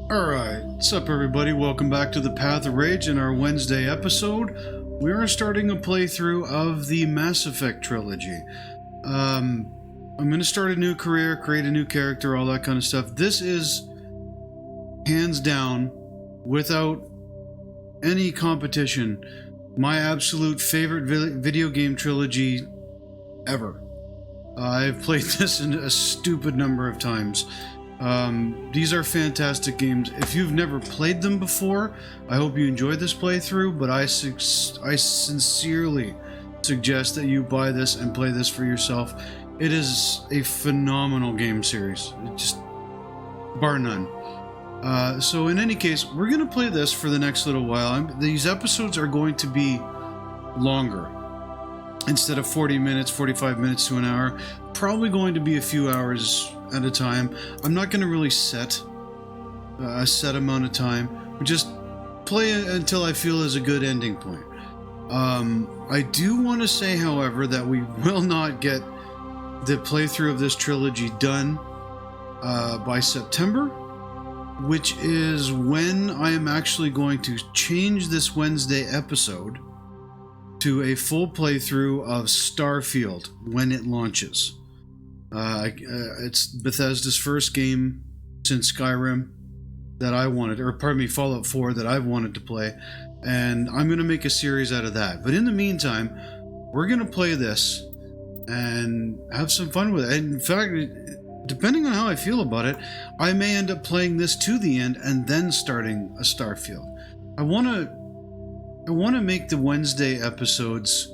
Alright, what's up everybody? Welcome back to the Path of Rage in our Wednesday episode. We are starting a playthrough of the Mass Effect trilogy. I'm going to start a new career, create a new character, all that kind of stuff. This is, hands down, without any competition, my absolute favorite video game trilogy ever. I've played this a stupid number of times. These are fantastic games. If you've never played them before, I hope you enjoyed this playthrough, but I sincerely suggest that you buy this and play this for yourself. It is a phenomenal game series, just bar none. So in any case, we're going to play this for the next little while. These episodes are going to be longer. Instead of 40 minutes, 45 minutes to an hour, probably going to be a few hours at a time. I'm not going to really set a set amount of time. We just play it until I feel is a good ending point. I do want to say, however, that we will not get the playthrough of this trilogy done by September, which is when I am actually going to change this Wednesday episode to a full playthrough of Starfield when it launches. It's Bethesda's first game since Skyrim that I wanted, or pardon me, Fallout 4 that I've wanted to play, and I'm going to make a series out of that. But in the meantime, we're going to play this and have some fun with it. And in fact, depending on how I feel about it, I may end up playing this to the end and then starting a Starfield. I want to make the Wednesday episodes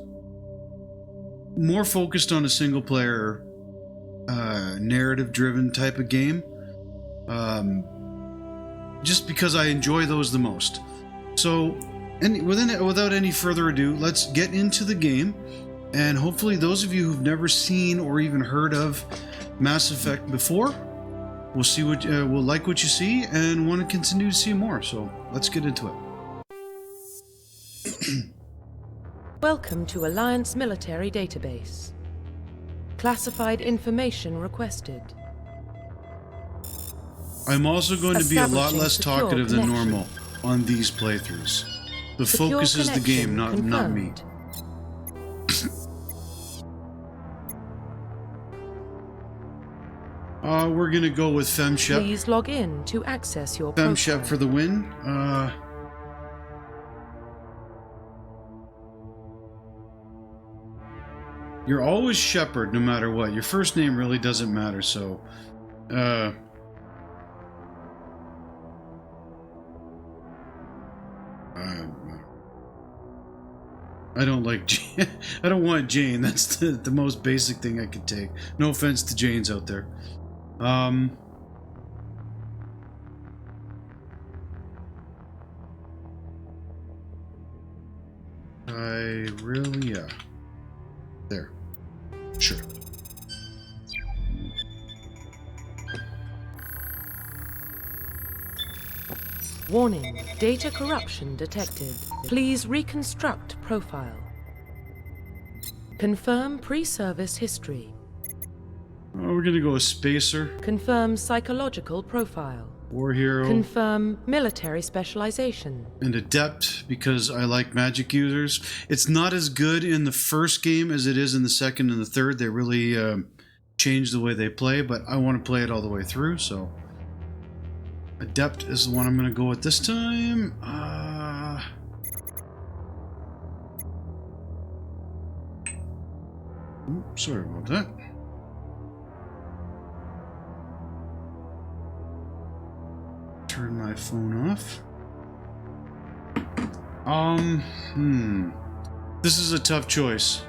more focused on a single player, narrative driven type of game, just because I enjoy those the most. So without any further ado, let's get into the game, and hopefully those of you who've never seen or even heard of Mass Effect before will see will like what you see and want to continue to see more. So let's get into it. Welcome to Alliance Military Database. Classified information requested. I'm also going to be a lot less talkative than normal on these playthroughs. The focus is the game, not me. We're gonna go with FemShep. Please log in to access your profile. FemShep for the win. You're always Shepard, no matter what. Your first name really doesn't matter, so... I don't like Jane. I don't want Jane. That's the most basic thing I could take. No offense to Janes out there. Yeah. There. Sure. Warning, data corruption detected. Please reconstruct profile. Confirm pre-service history. Oh, we're gonna go with Spacer. Confirm psychological profile. War Hero. Confirm military specialization. And Adept, because I like magic users. It's not as good in the first game as it is in the second and the third. They really changed the way they play, but I want to play it all the way through, so... Adept is the one I'm going to go with this time. Oops, sorry about that. Turn my phone off. This is a tough choice.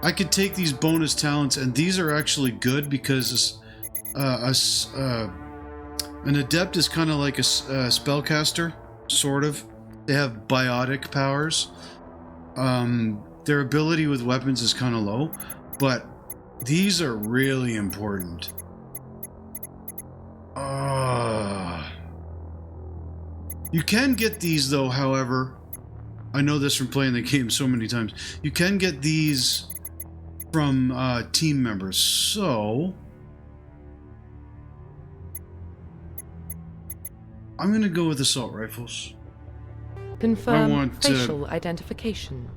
I could take these bonus talents, and these are actually good because an adept is kind of like a spellcaster, sort of. They have biotic powers. Their ability with weapons is kind of low, but these are really important. You can get these though, however, I know this from playing the game so many times. You can get these from team members, so I'm gonna go with assault rifles. Confirm want, facial identification.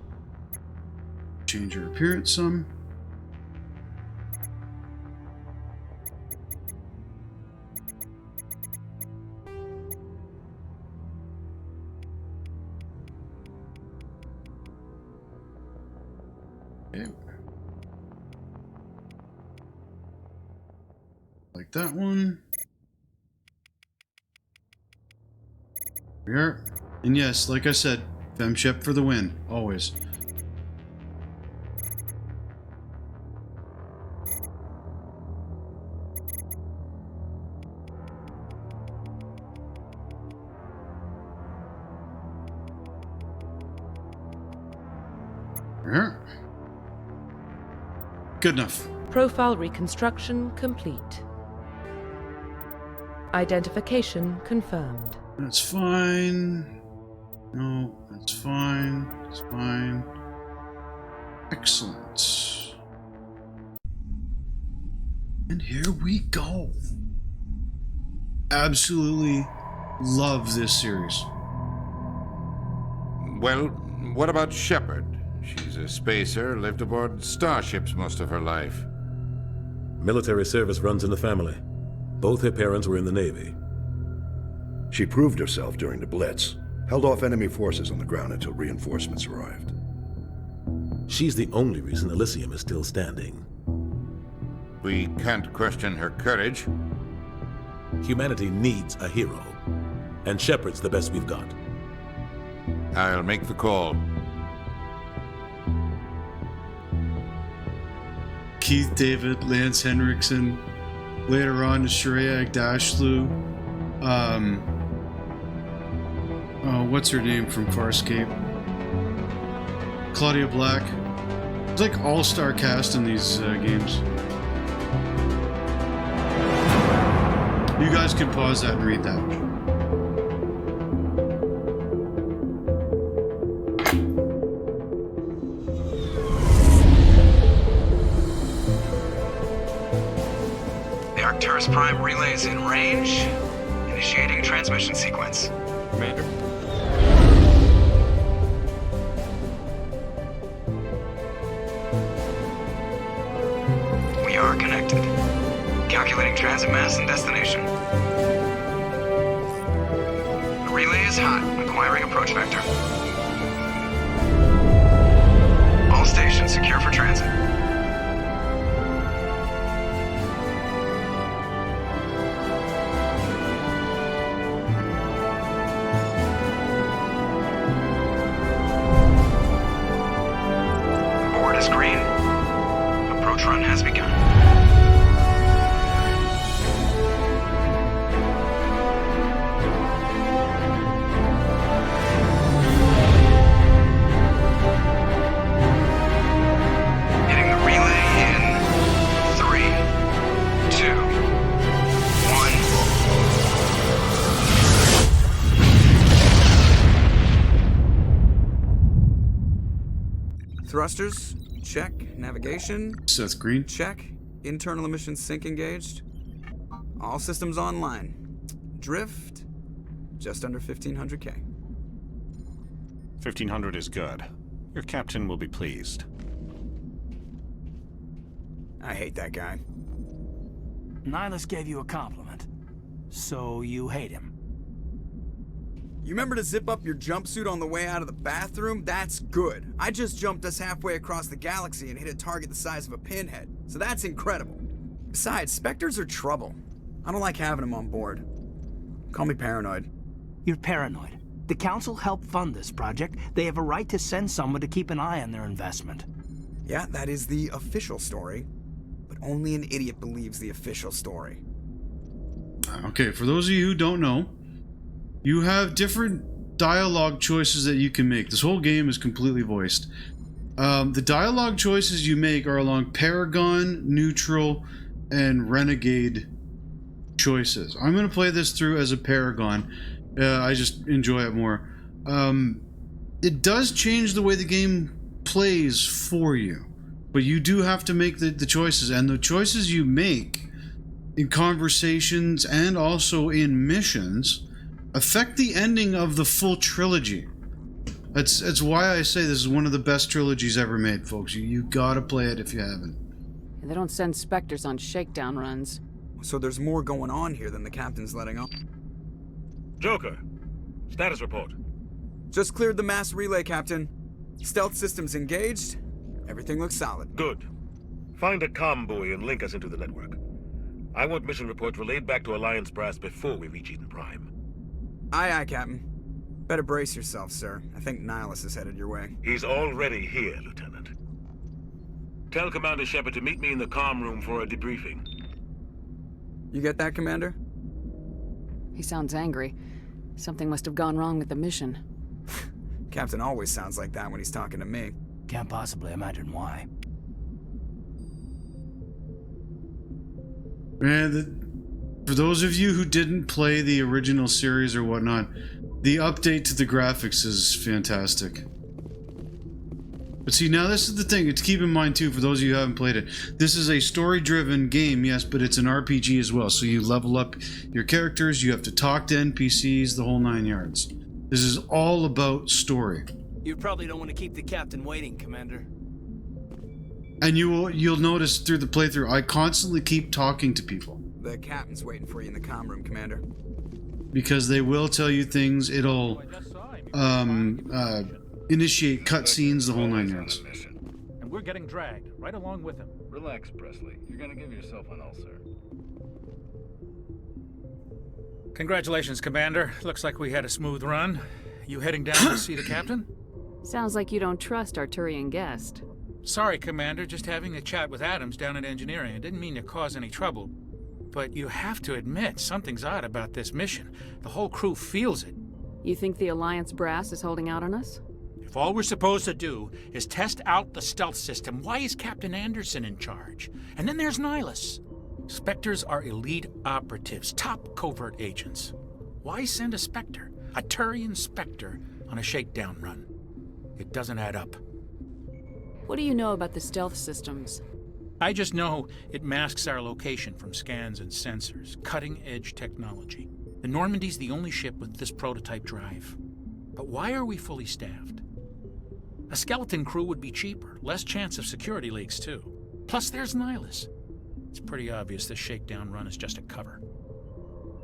Change your appearance some. Okay. Like that one. Here. And yes, like I said, FemShep for the win, always. Here. Good enough. Profile reconstruction complete. Identification confirmed. That's fine. No, that's fine. That's fine. Excellent. And here we go. Absolutely love this series. Well, what about Shepard? She's a spacer, lived aboard starships most of her life. Military service runs in the family. Both her parents were in the Navy. She proved herself during the Blitz, held off enemy forces on the ground until reinforcements arrived. She's the only reason Elysium is still standing. We can't question her courage. Humanity needs a hero, and Shepard's the best we've got. I'll make the call. Keith David, Lance Henriksen, later on Shreya Dashlu, what's her name from Farscape? Claudia Black. It's like all-star cast in these games. You guys can pause that and read that. The Arcturus Prime relay is in range. Initiating transmission sequence. Commander. We are connected. Calculating transit mass and destination. The relay is hot, acquiring approach vector. All stations secure for transit. Board is green. Approach run has begun. Hitting the relay in 3, 2, 1. Thrusters, check. Navigation, Seth Green. check. Internal emissions sync engaged. All systems online. Drift, just under 1500K. 1500 is good. Your captain will be pleased. I hate that guy. Nihilus gave you a compliment. So you hate him. You remember to zip up your jumpsuit on the way out of the bathroom? That's good. I just jumped us halfway across the galaxy and hit a target the size of a pinhead. So that's incredible. Besides, Spectres are trouble. I don't like having them on board. Call me paranoid. You're paranoid. The Council helped fund this project. They have a right to send someone to keep an eye on their investment. Yeah, that is the official story. But only an idiot believes the official story. Okay, for those of you who don't know, you have different dialogue choices that you can make. This whole game is completely voiced. The dialogue choices you make are along Paragon, Neutral, and Renegade choices. I'm going to play this through as a Paragon. I just enjoy it more. It does change the way the game plays for you, but you do have to make the choices, and the choices you make in conversations and also in missions affect the ending of the full trilogy. That's why I say this is one of the best trilogies ever made, folks. You gotta play it if you haven't. They don't send Spectres on shakedown runs. So there's more going on here than the captain's letting on. Joker, status report. Just cleared the mass relay, Captain. Stealth systems engaged. Everything looks solid. Good. Find a comm buoy and link us into the network. I want mission reports relayed back to Alliance brass before we reach Eden Prime. Aye, aye, Captain. Better brace yourself, sir. I think Nihilus is headed your way. He's already here, Lieutenant. Tell Commander Shepard to meet me in the comm room for a debriefing. You get that, Commander? He sounds angry. Something must have gone wrong with the mission. Captain always sounds like that when he's talking to me. Can't possibly imagine why. Man, for those of you who didn't play the original series or whatnot, the update to the graphics is fantastic. But see, now this is the thing, to keep in mind too, for those of you who haven't played it. This is a story-driven game, yes, but it's an RPG as well. So you level up your characters, you have to talk to NPCs, the whole 9 yards. This is all about story. You probably don't want to keep the captain waiting, Commander. And you'll notice through the playthrough, I constantly keep talking to people. The captain's waiting for you in the comm room, Commander. Because they will tell you things, it'll initiate cutscenes, the whole 9 yards. And we're getting dragged right along with him. Relax, Presley. You're gonna give yourself an ulcer. Congratulations, Commander. Looks like we had a smooth run. You heading down to see the captain? Sounds like you don't trust Arturian guest. Sorry, Commander. Just having a chat with Adams down at engineering. I didn't mean to cause any trouble. But you have to admit, something's odd about this mission. The whole crew feels it. You think the Alliance brass is holding out on us? If all we're supposed to do is test out the stealth system, why is Captain Anderson in charge? And then there's Nihilus. Spectres are elite operatives, top covert agents. Why send a Spectre, a Turian Spectre, on a shakedown run? It doesn't add up. What do you know about the stealth systems? I just know it masks our location from scans and sensors, cutting-edge technology. The Normandy's the only ship with this prototype drive. But why are we fully staffed? A skeleton crew would be cheaper, less chance of security leaks too. Plus there's Nihilus. It's pretty obvious this shakedown run is just a cover.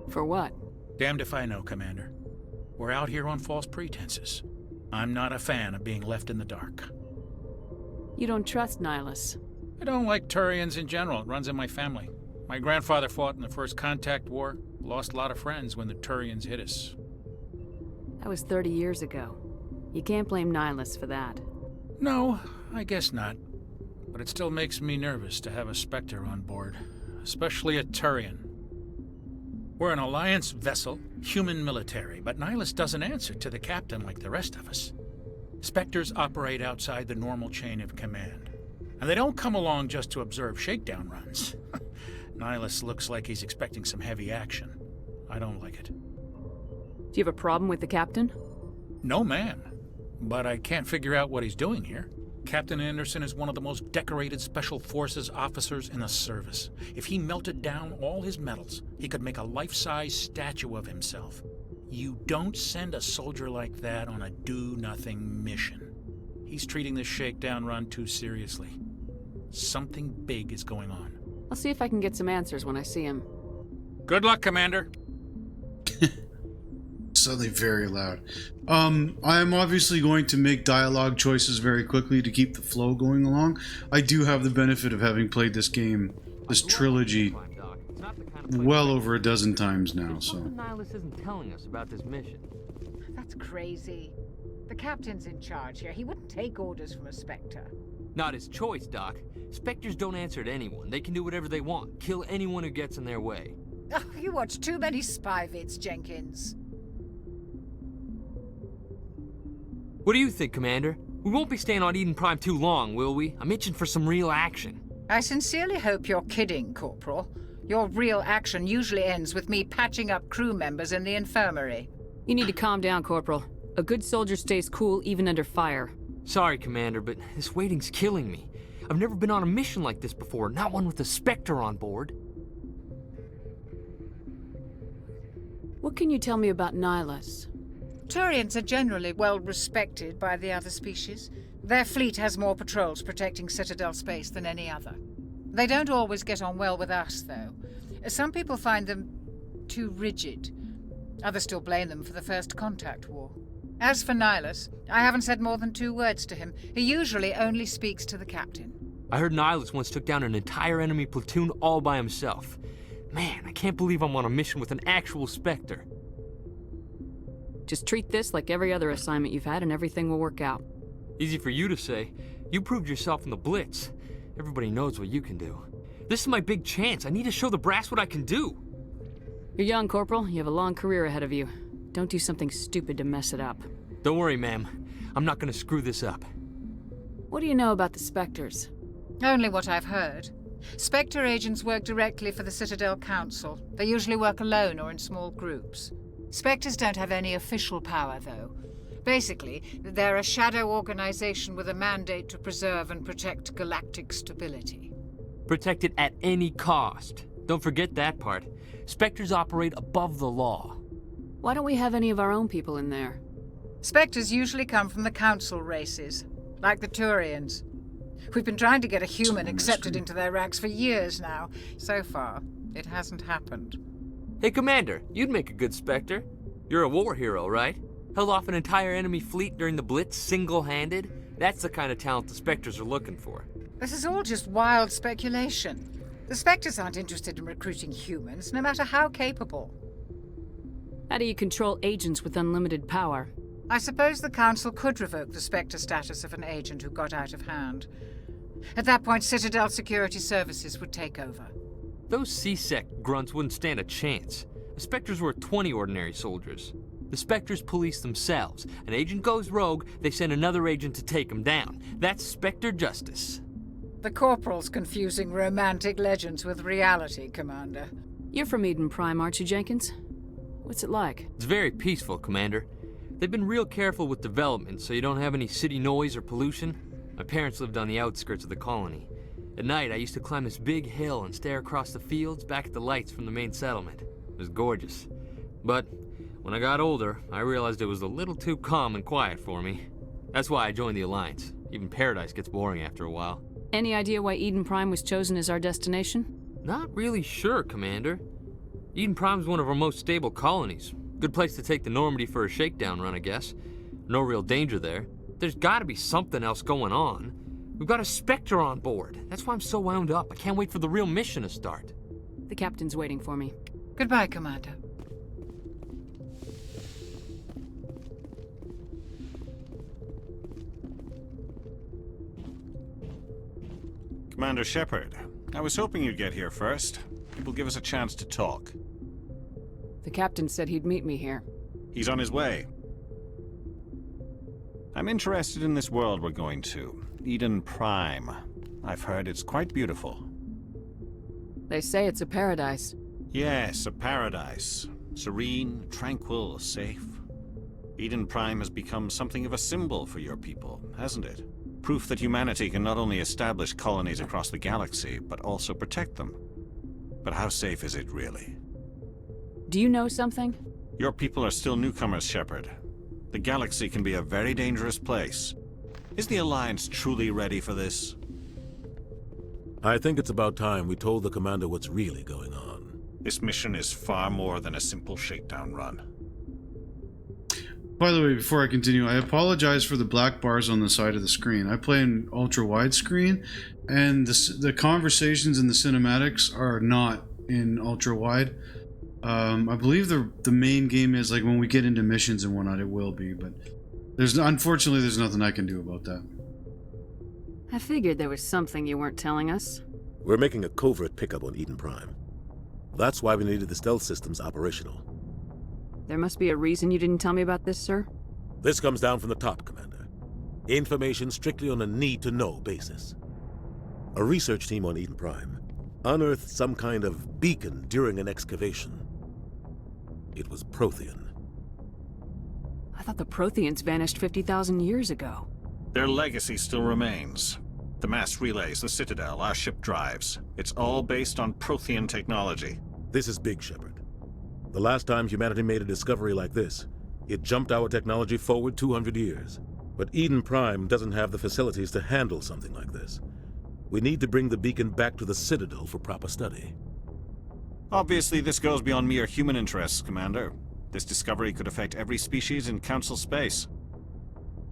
For what? Damned if I know, Commander. We're out here on false pretenses. I'm not a fan of being left in the dark. You don't trust Nihilus? I don't like Turians in general. It runs in my family. My grandfather fought in the First Contact War, lost a lot of friends when the Turians hit us. That was 30 years ago. You can't blame Nihilus for that. No, I guess not. But it still makes me nervous to have a Spectre on board, especially a Turian. We're an Alliance vessel, human military, but Nihilus doesn't answer to the captain like the rest of us. Spectres operate outside the normal chain of command. And they don't come along just to observe shakedown runs. Nihilus looks like he's expecting some heavy action. I don't like it. Do you have a problem with the captain? No, man. But I can't figure out what he's doing here. Captain Anderson is one of the most decorated Special Forces officers in the service. If he melted down all his medals, he could make a life-size statue of himself. You don't send a soldier like that on a do-nothing mission. He's treating this shakedown run too seriously. Something big is going on. I'll see if I can get some answers when I see him. Good luck, Commander. Suddenly very loud. I am obviously going to make dialogue choices very quickly to keep the flow going along. I do have the benefit of having played this game, this trilogy, well over a dozen times now, so. Nihilus isn't telling us about this mission. That's crazy. The captain's in charge here. He wouldn't take orders from a Spectre. Not his choice, Doc. Spectres don't answer to anyone. They can do whatever they want. Kill anyone who gets in their way. Oh, you watch too many spy vids, Jenkins. What do you think, Commander? We won't be staying on Eden Prime too long, will we? I'm itching for some real action. I sincerely hope you're kidding, Corporal. Your real action usually ends with me patching up crew members in the infirmary. You need to calm down, Corporal. A good soldier stays cool even under fire. Sorry, Commander, but this waiting's killing me. I've never been on a mission like this before, not one with a Spectre on board. What can you tell me about Nihilus? Turians are generally well respected by the other species. Their fleet has more patrols protecting Citadel space than any other. They don't always get on well with us, though. Some people find them too rigid. Others still blame them for the First Contact War. As for Nihilus, I haven't said more than 2 words to him. He usually only speaks to the captain. I heard Nihilus once took down an entire enemy platoon all by himself. Man, I can't believe I'm on a mission with an actual Spectre. Just treat this like every other assignment you've had and everything will work out. Easy for you to say. You proved yourself in the Blitz. Everybody knows what you can do. This is my big chance. I need to show the brass what I can do. You're young, Corporal. You have a long career ahead of you. Don't do something stupid to mess it up. Don't worry, ma'am. I'm not gonna screw this up. What do you know about the Spectres? Only what I've heard. Spectre agents work directly for the Citadel Council. They usually work alone or in small groups. Spectres don't have any official power, though. Basically, they're a shadow organization with a mandate to preserve and protect galactic stability. Protect it at any cost. Don't forget that part. Spectres operate above the law. Why don't we have any of our own people in there? Spectres usually come from the Council races, like the Turians. We've been trying to get a human accepted into their ranks for years now. So far, it hasn't happened. Hey, Commander, you'd make a good Spectre. You're a war hero, right? Held off an entire enemy fleet during the Blitz single-handed? That's the kind of talent the Spectres are looking for. This is all just wild speculation. The Spectres aren't interested in recruiting humans, no matter how capable. How do you control agents with unlimited power? I suppose the Council could revoke the Spectre status of an agent who got out of hand. At that point, Citadel Security Services would take over. Those C-Sec grunts wouldn't stand a chance. The Spectres were 20 ordinary soldiers. The Spectres police themselves. An agent goes rogue, they send another agent to take him down. That's Spectre justice. The Corporal's confusing romantic legends with reality, Commander. You're from Eden Prime, aren't you, Jenkins? What's it like? It's very peaceful, Commander. They've been real careful with development, so you don't have any city noise or pollution. My parents lived on the outskirts of the colony. At night, I used to climb this big hill and stare across the fields back at the lights from the main settlement. It was gorgeous. But when I got older, I realized it was a little too calm and quiet for me. That's why I joined the Alliance. Even Paradise gets boring after a while. Any idea why Eden Prime was chosen as our destination? Not really sure, Commander. Eden Prime's one of our most stable colonies. Good place to take the Normandy for a shakedown run, I guess. No real danger there. There's gotta be something else going on. We've got a Spectre on board. That's why I'm so wound up. I can't wait for the real mission to start. The captain's waiting for me. Goodbye, Commander. Commander Shepard, I was hoping you'd get here first. It will give us a chance to talk. The captain said he'd meet me here. He's on his way. I'm interested in this world we're going to, Eden Prime. I've heard it's quite beautiful. They say it's a paradise. Yes, a paradise. Serene, tranquil, safe. Eden Prime has become something of a symbol for your people, hasn't it? Proof that humanity can not only establish colonies across the galaxy, but also protect them. But how safe is it really? Do you know something? Your people are still newcomers, Shepard. The galaxy can be a very dangerous place. Is the Alliance truly ready for this? I think it's about time we told the Commander what's really going on. This mission is far more than a simple shakedown run. By the way, before I continue, I apologize for the black bars on the side of the screen. I play in ultra-wide screen, and the conversations and the cinematics are not in ultra-wide. I believe the main game is, like, when we get into missions and whatnot, it will be, but unfortunately there's nothing I can do about that. I figured there was something you weren't telling us. We're making a covert pickup on Eden Prime. That's why we needed the stealth systems operational. There must be a reason you didn't tell me about this, sir? This comes down from the top, Commander. Information strictly on a need-to-know basis. A research team on Eden Prime unearthed some kind of beacon during an excavation. It was Prothean. I thought the Protheans vanished 50,000 years ago. Their legacy still remains. The mass relays, the Citadel, our ship drives. It's all based on Prothean technology. This is big, Shepard. The last time humanity made a discovery like this, it jumped our technology forward 200 years. But Eden Prime doesn't have the facilities to handle something like this. We need to bring the beacon back to the Citadel for proper study. Obviously, this goes beyond mere human interests, Commander. This discovery could affect every species in Council space.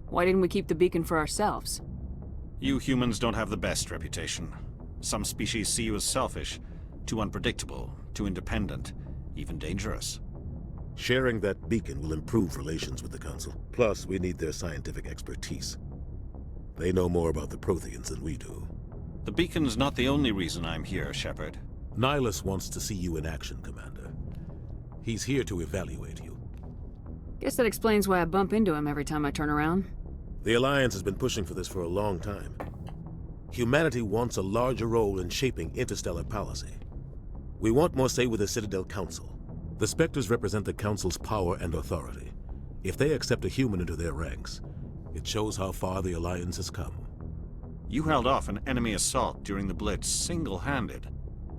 Why didn't we keep the beacon for ourselves? You humans don't have the best reputation. Some species see you as selfish, too unpredictable, too independent, even dangerous. Sharing that beacon will improve relations with the Council. Plus, we need their scientific expertise. They know more about the Protheans than we do. The beacon's not the only reason I'm here, Shepard. Nihilus wants to see you in action, Commander. He's here to evaluate you. Guess that explains why I bump into him every time I turn around. The Alliance has been pushing for this for a long time. Humanity wants a larger role in shaping interstellar policy. We want more say with the Citadel Council. The Spectres represent the Council's power and authority. If they accept a human into their ranks, it shows how far the Alliance has come. You held off an enemy assault during the Blitz single-handed.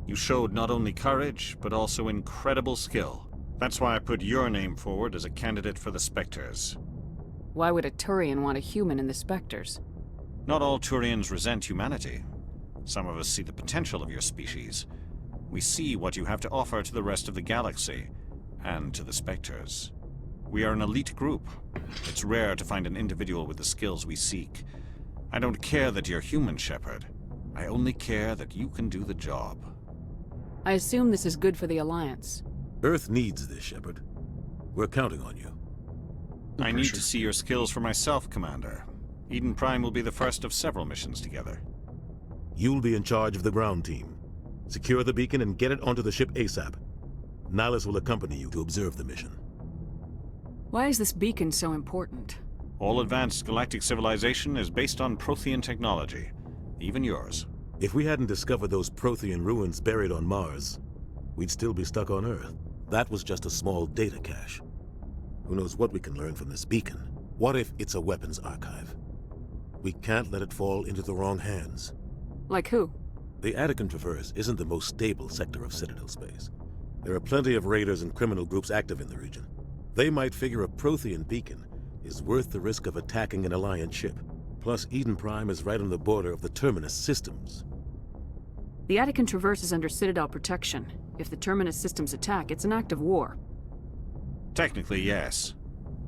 You showed not only courage, but also incredible skill. That's why I put your name forward as a candidate for the Spectres. Why would a Turian want a human in the Spectres? Not all Turians resent humanity. Some of us see the potential of your species. We see what you have to offer to the rest of the galaxy, and to the Spectres. We are an elite group. It's rare to find an individual with the skills we seek. I don't care that you're human, Shepard. I only care that you can do the job. I assume this is good for the Alliance. Earth needs this, Shepard. We're counting on you. I need to see your skills for myself, Commander. Eden Prime will be the first of several missions together. You'll be in charge of the ground team. Secure the beacon and get it onto the ship ASAP. Nihilus will accompany you to observe the mission. Why is this beacon so important? All advanced galactic civilization is based on Prothean technology, even yours. If we hadn't discovered those Prothean ruins buried on Mars, we'd still be stuck on Earth. That was just a small data cache. Who knows what we can learn from this beacon? What if it's a weapons archive? We can't let it fall into the wrong hands. Like who? The Attican Traverse isn't the most stable sector of Citadel space. There are plenty of raiders and criminal groups active in the region. They might figure a Prothean beacon is worth the risk of attacking an Alliance ship. Plus, Eden Prime is right on the border of the Terminus systems. The Attican Traverse is under Citadel protection. If the Terminus systems attack, it's an act of war. Technically, yes.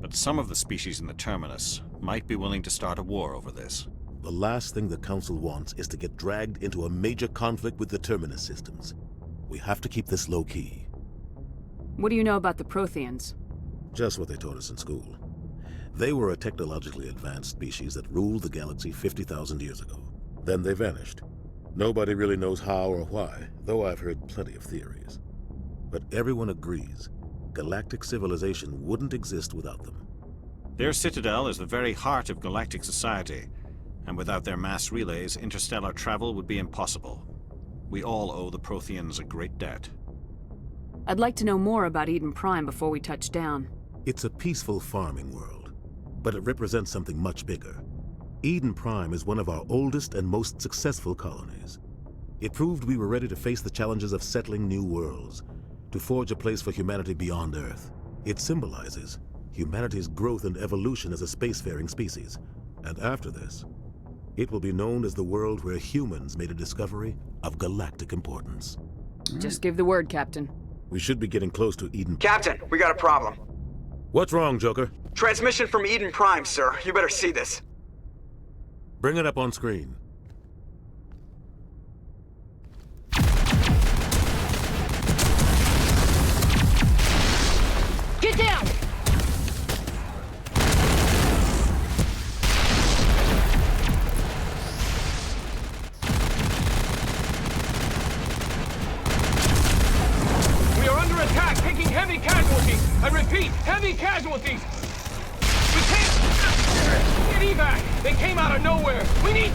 But some of the species in the Terminus might be willing to start a war over this. The last thing the Council wants is to get dragged into a major conflict with the Terminus systems. We have to keep this low-key. What do you know about the Protheans? Just what they taught us in school. They were a technologically advanced species that ruled the galaxy 50,000 years ago. Then they vanished. Nobody really knows how or why, though I've heard plenty of theories. But everyone agrees, galactic civilization wouldn't exist without them. Their citadel is the very heart of galactic society, and without their mass relays, interstellar travel would be impossible. We all owe the Protheans a great debt. I'd like to know more about Eden Prime before we touch down. It's a peaceful farming world, but it represents something much bigger. Eden Prime is one of our oldest and most successful colonies. It proved we were ready to face the challenges of settling new worlds, to forge a place for humanity beyond Earth. It symbolizes humanity's growth and evolution as a spacefaring species. And after this, it will be known as the world where humans made a discovery of galactic importance. Just give the word, Captain. We should be getting close to Eden. Captain, we got a problem. What's wrong, Joker? Transmission from Eden Prime, sir. You better see this. Bring it up on screen. Get down! We are under attack, taking heavy casualties. I repeat, heavy casualties. We can't get evac. They came out of nowhere. We need.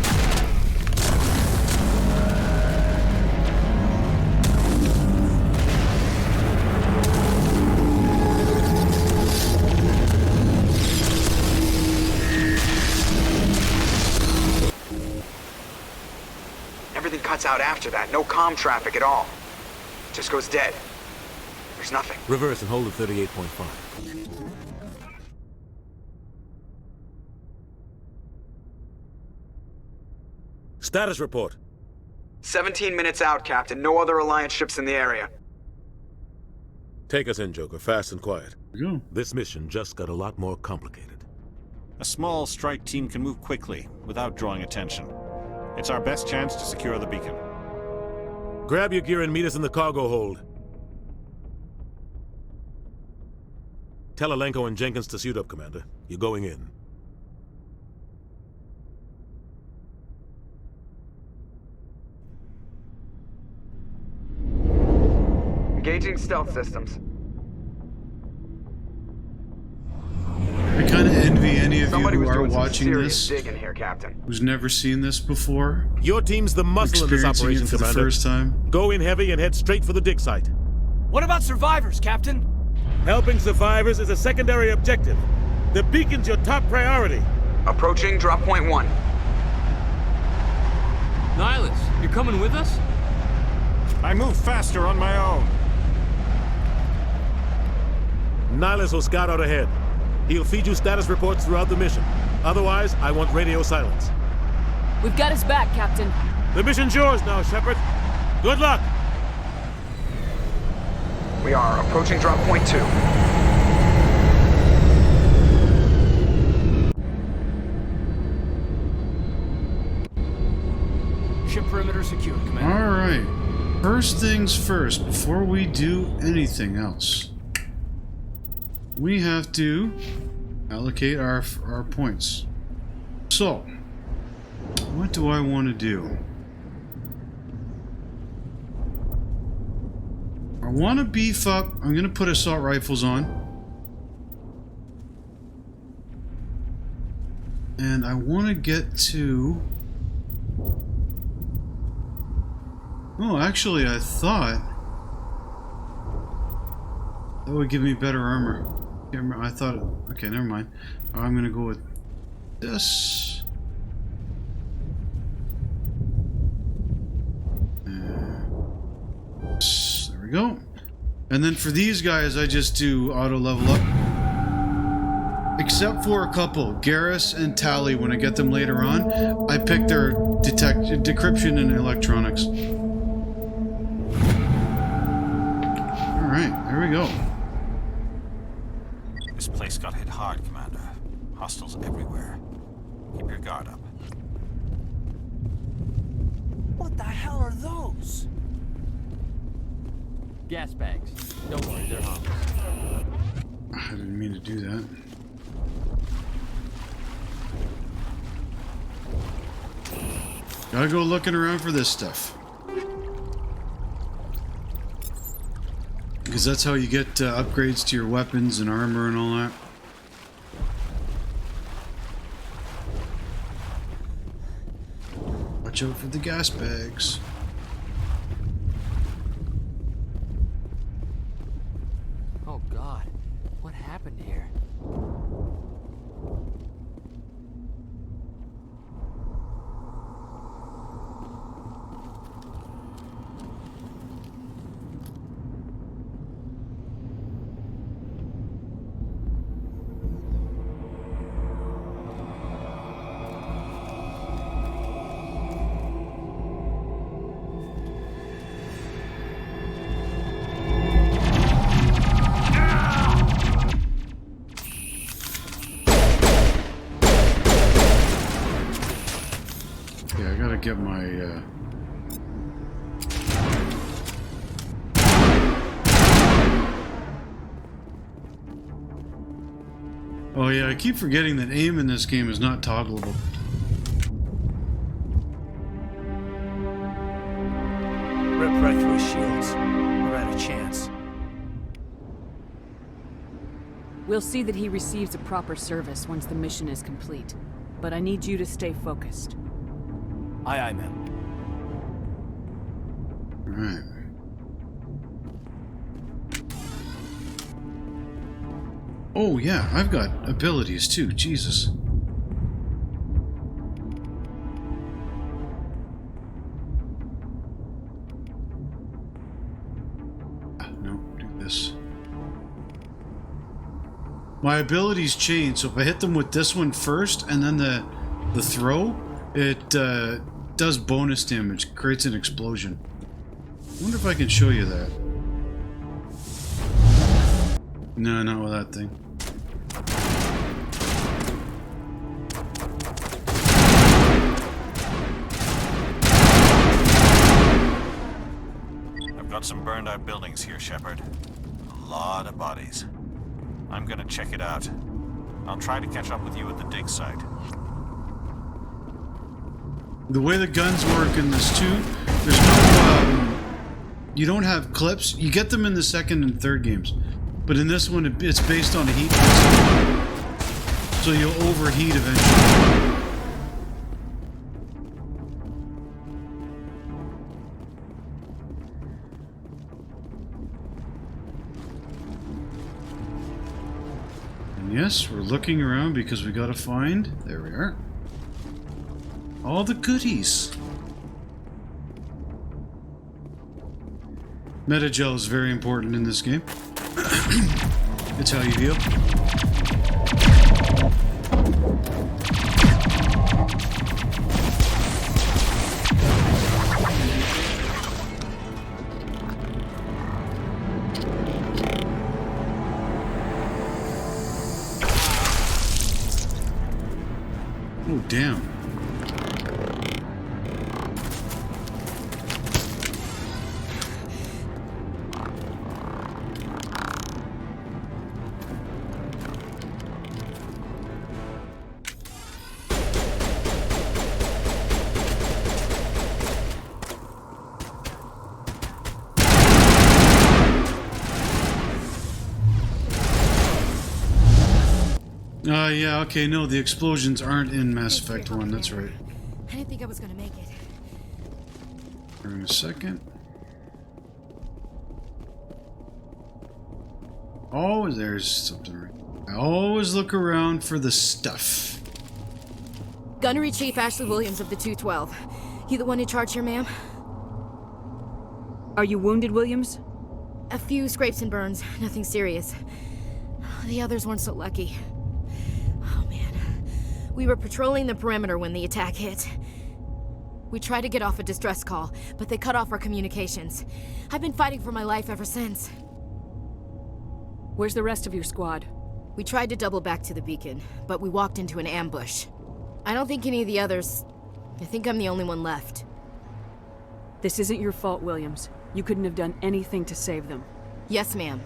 Everything cuts out after that. No comm traffic at all. Just goes dead. There's nothing. Reverse and hold at 38.5. Status report. 17 minutes out, Captain. No other Alliance ships in the area. Take us in, Joker, fast and quiet. Yeah. This mission just got a lot more complicated. A small strike team can move quickly, without drawing attention. It's our best chance to secure the beacon. Grab your gear and meet us in the cargo hold. Tell Alenko and Jenkins to suit up, Commander. You're going in. Engaging stealth systems. I kind of envy any of Somebody you who was are doing some watching serious this, digging here, Captain. who's never seen this before. Your team's the muscle in this Experiencing operation, it for Commander. the first time. Go in heavy and head straight for the dig site. What about survivors, Captain? Helping survivors is a secondary objective. The beacon's your top priority. Approaching drop point 1. Nihilus, you're coming with us? I move faster on my own. Nihilus will scout out ahead. He'll feed you status reports throughout the mission. Otherwise, I want radio silence. We've got his back, Captain. The mission's yours now, Shepard. Good luck! We are approaching drop point 2. Ship perimeter secured, Commander. Alright. First things first, before we do anything else, we have to allocate our points. So, what do I want to do? I want to beef up. I'm going to put assault rifles on. And I want to get to... Oh, actually, I thought that would give me better armor. I thought... Okay, never mind. I'm going to go with this. There we go. And then for these guys, I just do auto level up. Except for a couple, Garrus and Tally, when I get them later on, I pick their decryption and electronics. Alright, there we go. This place got hit hard, Commander. Hostiles everywhere. Keep your guard up. What the hell are those? Gas bags. Don't worry, they're harmless. I didn't mean to do that. Gotta go looking around for this stuff. Because that's how you get upgrades to your weapons and armor and all that. Watch out for the gas bags. Oh God, what happened here? Get my Oh yeah, I keep forgetting that aim in this game is not toggleable. Rip right through his shields. We're out of chance. We'll see that he receives a proper service once the mission is complete. But I need you to stay focused. Aye, aye, ma'am. Alright. Oh yeah, I've got abilities too, Jesus. No, do this. my abilities change. So if I hit them with this one first and then the throw, it does bonus damage, creates an explosion. I wonder if I can show you that. No, not with that thing. I've got some burned out buildings here, Shepard. A lot of bodies. I'm gonna check it out. I'll try to catch up with you at the dig site. The way the guns work in this too, there's no, you don't have clips. You get them in the second and third games. But in this one, it's based on a heat principle. So you'll overheat eventually. And yes, we're looking around because we gotta find, there we are, all the goodies. Metagel is very important in this game. It's how you heal. Oh, damn. Yeah, okay, no, the explosions aren't in Mass Effect 1, that's right. I didn't think I was gonna make it. Here in a second. Oh, there's something right. I always look around for the stuff. Gunnery Chief Ashley Williams of the 212. You the one in charge here, ma'am? Are you wounded, Williams? A few scrapes and burns, nothing serious. The others weren't so lucky. We were patrolling the perimeter when the attack hit. We tried to get off a distress call, but they cut off our communications. I've been fighting for my life ever since. Where's the rest of your squad? We tried to double back to the beacon, but we walked into an ambush. I don't think any of the others... I think I'm the only one left. This isn't your fault, Williams. You couldn't have done anything to save them. Yes, ma'am.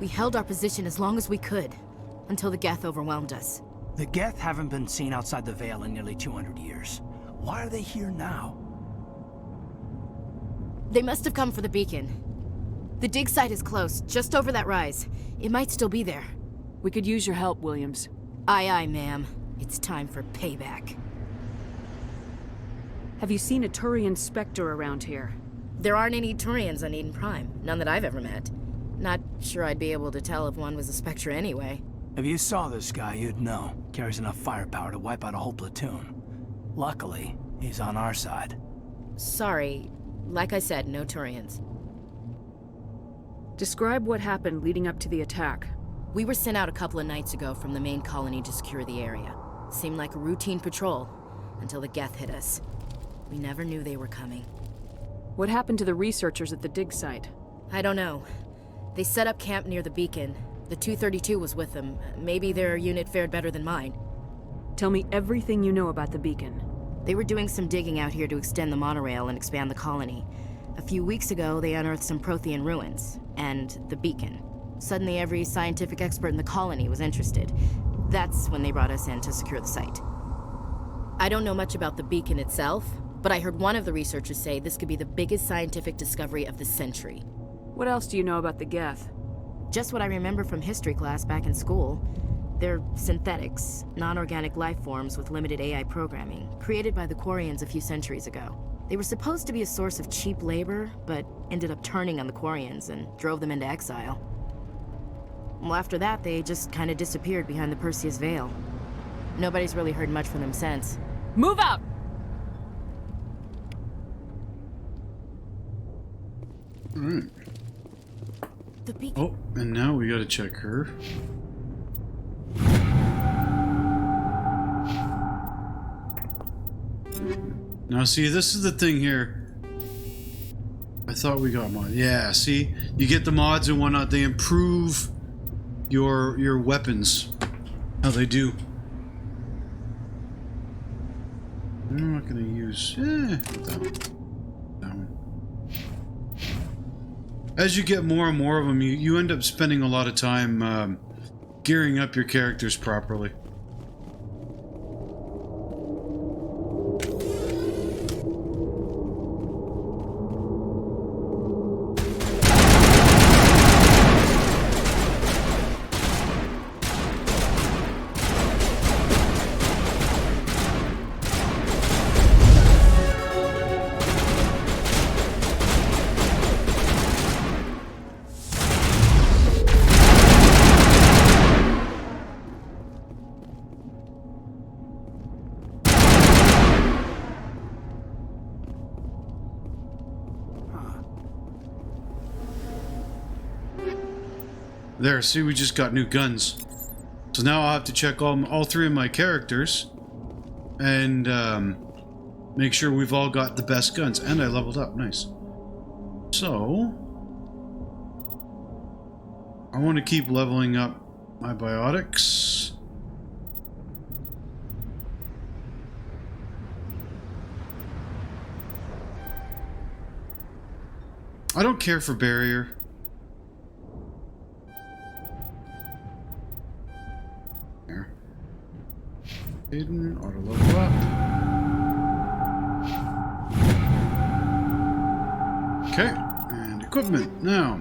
We held our position as long as we could, until the Geth overwhelmed us. The Geth haven't been seen outside the Veil in nearly 200 years. Why are they here now? They must have come for the beacon. The dig site is close, just over that rise. It might still be there. We could use your help, Williams. Aye, aye, ma'am. It's time for payback. Have you seen a Turian Spectre around here? There aren't any Turians on Eden Prime. None that I've ever met. Not sure I'd be able to tell if one was a Spectre anyway. If you saw this guy, you'd know. Carries enough firepower to wipe out a whole platoon. Luckily, he's on our side. Sorry. Like I said, no Turians. Describe what happened leading up to the attack. We were sent out a couple of nights ago from the main colony to secure the area. Seemed like a routine patrol, until the Geth hit us. We never knew they were coming. What happened to the researchers at the dig site? I don't know. They set up camp near the beacon. The 232 was with them. Maybe their unit fared better than mine. Tell me everything you know about the beacon. They were doing some digging out here to extend the monorail and expand the colony. A few weeks ago, they unearthed some Prothean ruins, and the beacon. Suddenly, every scientific expert in the colony was interested. That's when they brought us in to secure the site. I don't know much about the beacon itself, but I heard one of the researchers say this could be the biggest scientific discovery of the century. What else do you know about the Geth? Just what I remember from history class back in school. They're synthetics, non-organic life forms with limited AI programming, created by the Quarians a few centuries ago. They were supposed to be a source of cheap labor, but ended up turning on the Quarians and drove them into exile. Well, after that, they just kind of disappeared behind the Perseus Veil. Nobody's really heard much from them since. Move out! Alright. The beacon. Oh, and now we gotta check her. Now see, this is the thing here. I thought we got mods. Yeah, see? You get the mods and whatnot, they improve your weapons. How they do. I'm not gonna use that one. As you get more and more of them, you end up spending a lot of time gearing up your characters properly. There, see, we just got new guns. So now I'll have to check all three of my characters and make sure we've all got the best guns. And I leveled up, nice. So I want to keep leveling up my biotics. I don't care for barrier. Hidden, auto level up. Okay, and equipment. Now,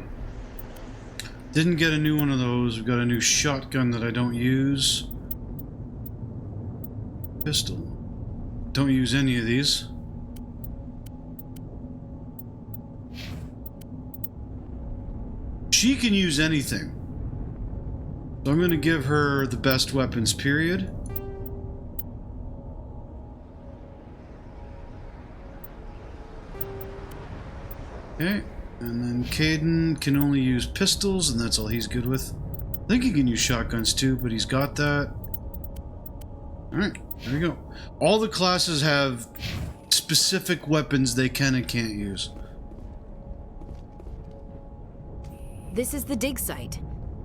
didn't get a new one of those. We've got a new shotgun that I don't use. Pistol. Don't use any of these. She can use anything. So I'm going to give her the best weapons, period. Okay, and then Caden can only use pistols, and that's all he's good with. I think he can use shotguns too, but he's got that. Alright, there we go. All the classes have specific weapons they can and can't use. This is the dig site.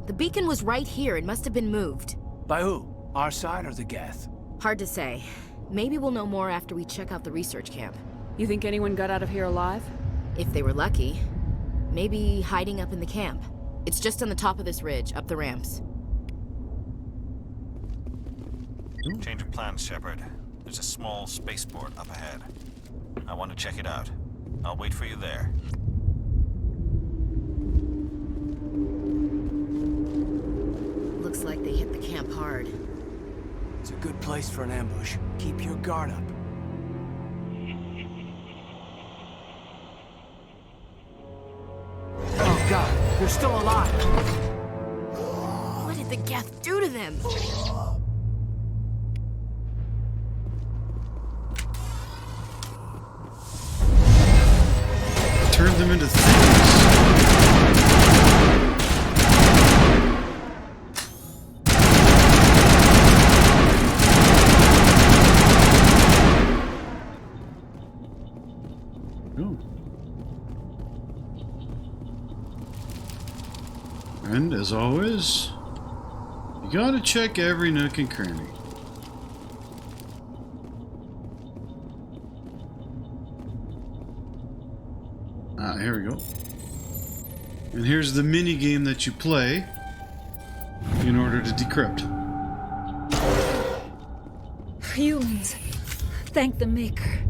The beacon was right here. It must have been moved. By who? Our side or the Geth? Hard to say. Maybe we'll know more after we check out the research camp. You think anyone got out of here alive? If they were lucky. Maybe hiding up in the camp. It's just on the top of this ridge, up the ramps. Change of plans, Shepard. There's a small spaceport up ahead. I want to check it out. I'll wait for you there. Looks like they hit the camp hard. It's a good place for an ambush. Keep your guard up. Oh god, they're still alive! What did the Geth do to them? Turned them into things. Ooh. And as always, you gotta check every nook and cranny. Ah, here we go. And here's the mini game that you play in order to decrypt. Humans, thank the Maker.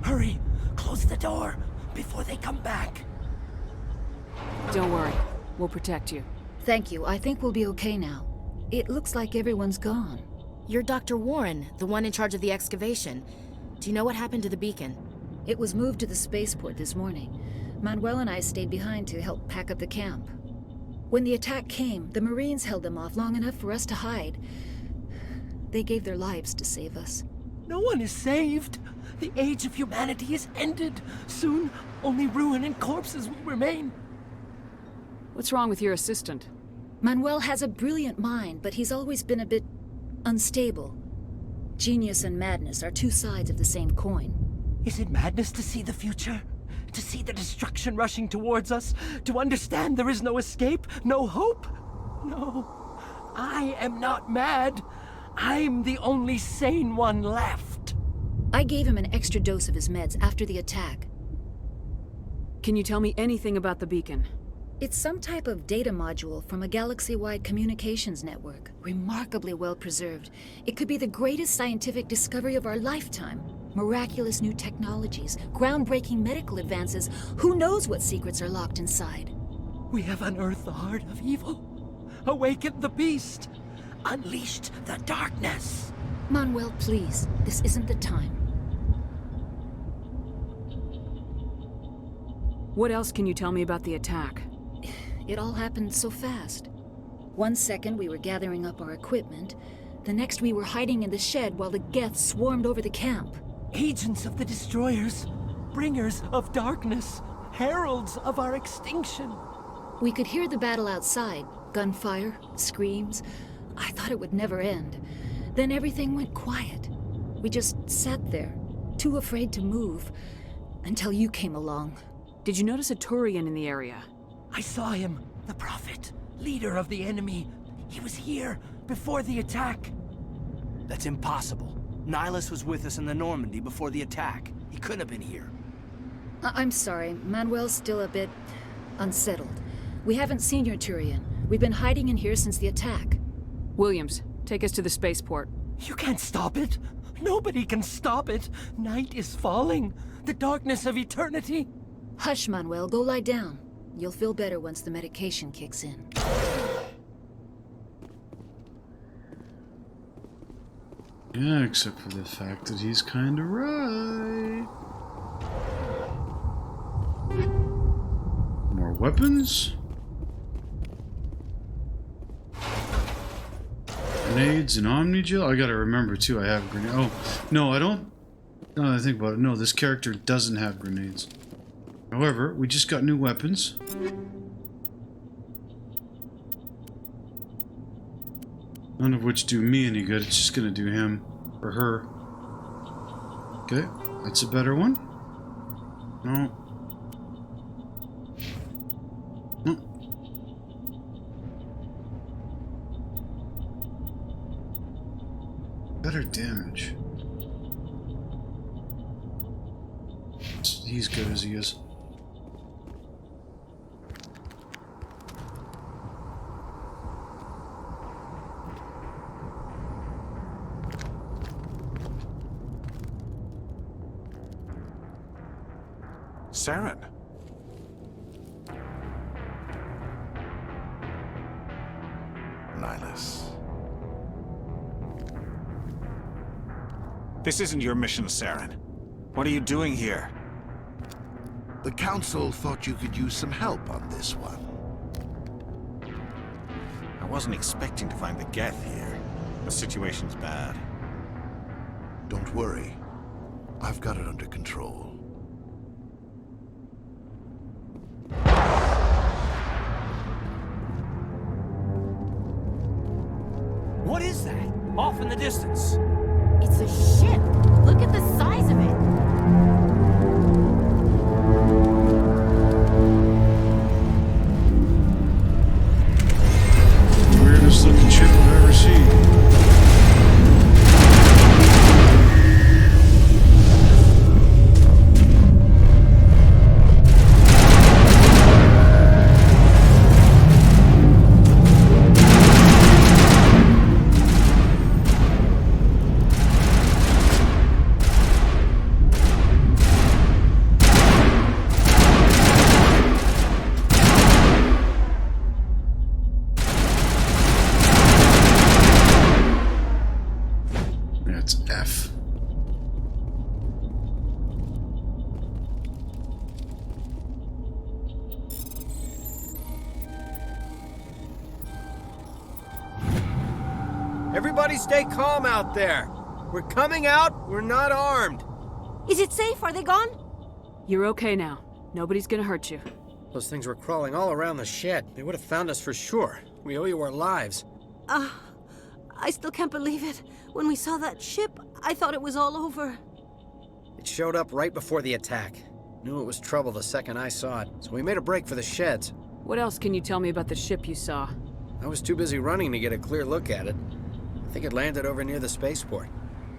Hurry! Close the door before they come back. Don't worry. We'll protect you. Thank you. I think we'll be okay now. It looks like everyone's gone. You're Dr. Warren, the one in charge of the excavation. Do you know what happened to the beacon? It was moved to the spaceport this morning. Manuel and I stayed behind to help pack up the camp. When the attack came, the Marines held them off long enough for us to hide. They gave their lives to save us. No one is saved. The age of humanity is ended. Soon, only ruin and corpses will remain. What's wrong with your assistant? Manuel has a brilliant mind, but he's always been a bit... unstable. Genius and madness are two sides of the same coin. Is it madness to see the future? To see the destruction rushing towards us? To understand there is no escape? No hope? No. I am not mad. I'm the only sane one left. I gave him an extra dose of his meds after the attack. Can you tell me anything about the beacon? It's some type of data module from a galaxy-wide communications network. Remarkably well preserved. It could be the greatest scientific discovery of our lifetime. Miraculous new technologies, groundbreaking medical advances. Who knows what secrets are locked inside? We have unearthed the heart of evil. Awakened the beast. Unleashed the darkness. Manuel, please. This isn't the time. What else can you tell me about the attack? It all happened so fast. 1 second we were gathering up our equipment. The next we were hiding in the shed while the Geth swarmed over the camp. Agents of the destroyers. Bringers of darkness. Heralds of our extinction. We could hear the battle outside. Gunfire, screams. I thought it would never end. Then everything went quiet. We just sat there, too afraid to move, until you came along. Did you notice a Turian in the area? I saw him. The Prophet. Leader of the enemy. He was here before the attack. That's impossible. Nihilus was with us in the Normandy before the attack. He couldn't have been here. I'm sorry. Manuel's still a bit unsettled. We haven't seen your Turian. We've been hiding in here since the attack. Williams, take us to the spaceport. You can't stop it. Nobody can stop it. Night is falling. The darkness of eternity. Hush, Manuel. Go lie down. You'll feel better once the medication kicks in. Yeah, except for the fact that he's kinda right. More weapons? Grenades and Omnigel? I gotta remember too, I have grenades. Oh, no, I don't. Now that I think about it, no, this character doesn't have grenades. However, we just got new weapons. None of which do me any good, it's just gonna do him or her. Okay, that's a better one. No. No. Better damage. He's good as he is. Saren. Nihilus. This isn't your mission, Saren. What are you doing here? The Council thought you could use some help on this one. I wasn't expecting to find the Geth here. The situation's bad. Don't worry. I've got it under control. What is that? Off in the distance. It's a ship. Look at the size of it. Weirdest looking ship I've ever seen. Everybody stay calm out there. We're coming out, we're not armed. Is it safe? Are they gone? You're okay now. Nobody's gonna hurt you. Those things were crawling all around the shed. They would have found us for sure. We owe you our lives. I still can't believe it. When we saw that ship, I thought it was all over. It showed up right before the attack. Knew it was trouble the second I saw it, so we made a break for the sheds. What else can you tell me about the ship you saw? I was too busy running to get a clear look at it. I think it landed over near the spaceport.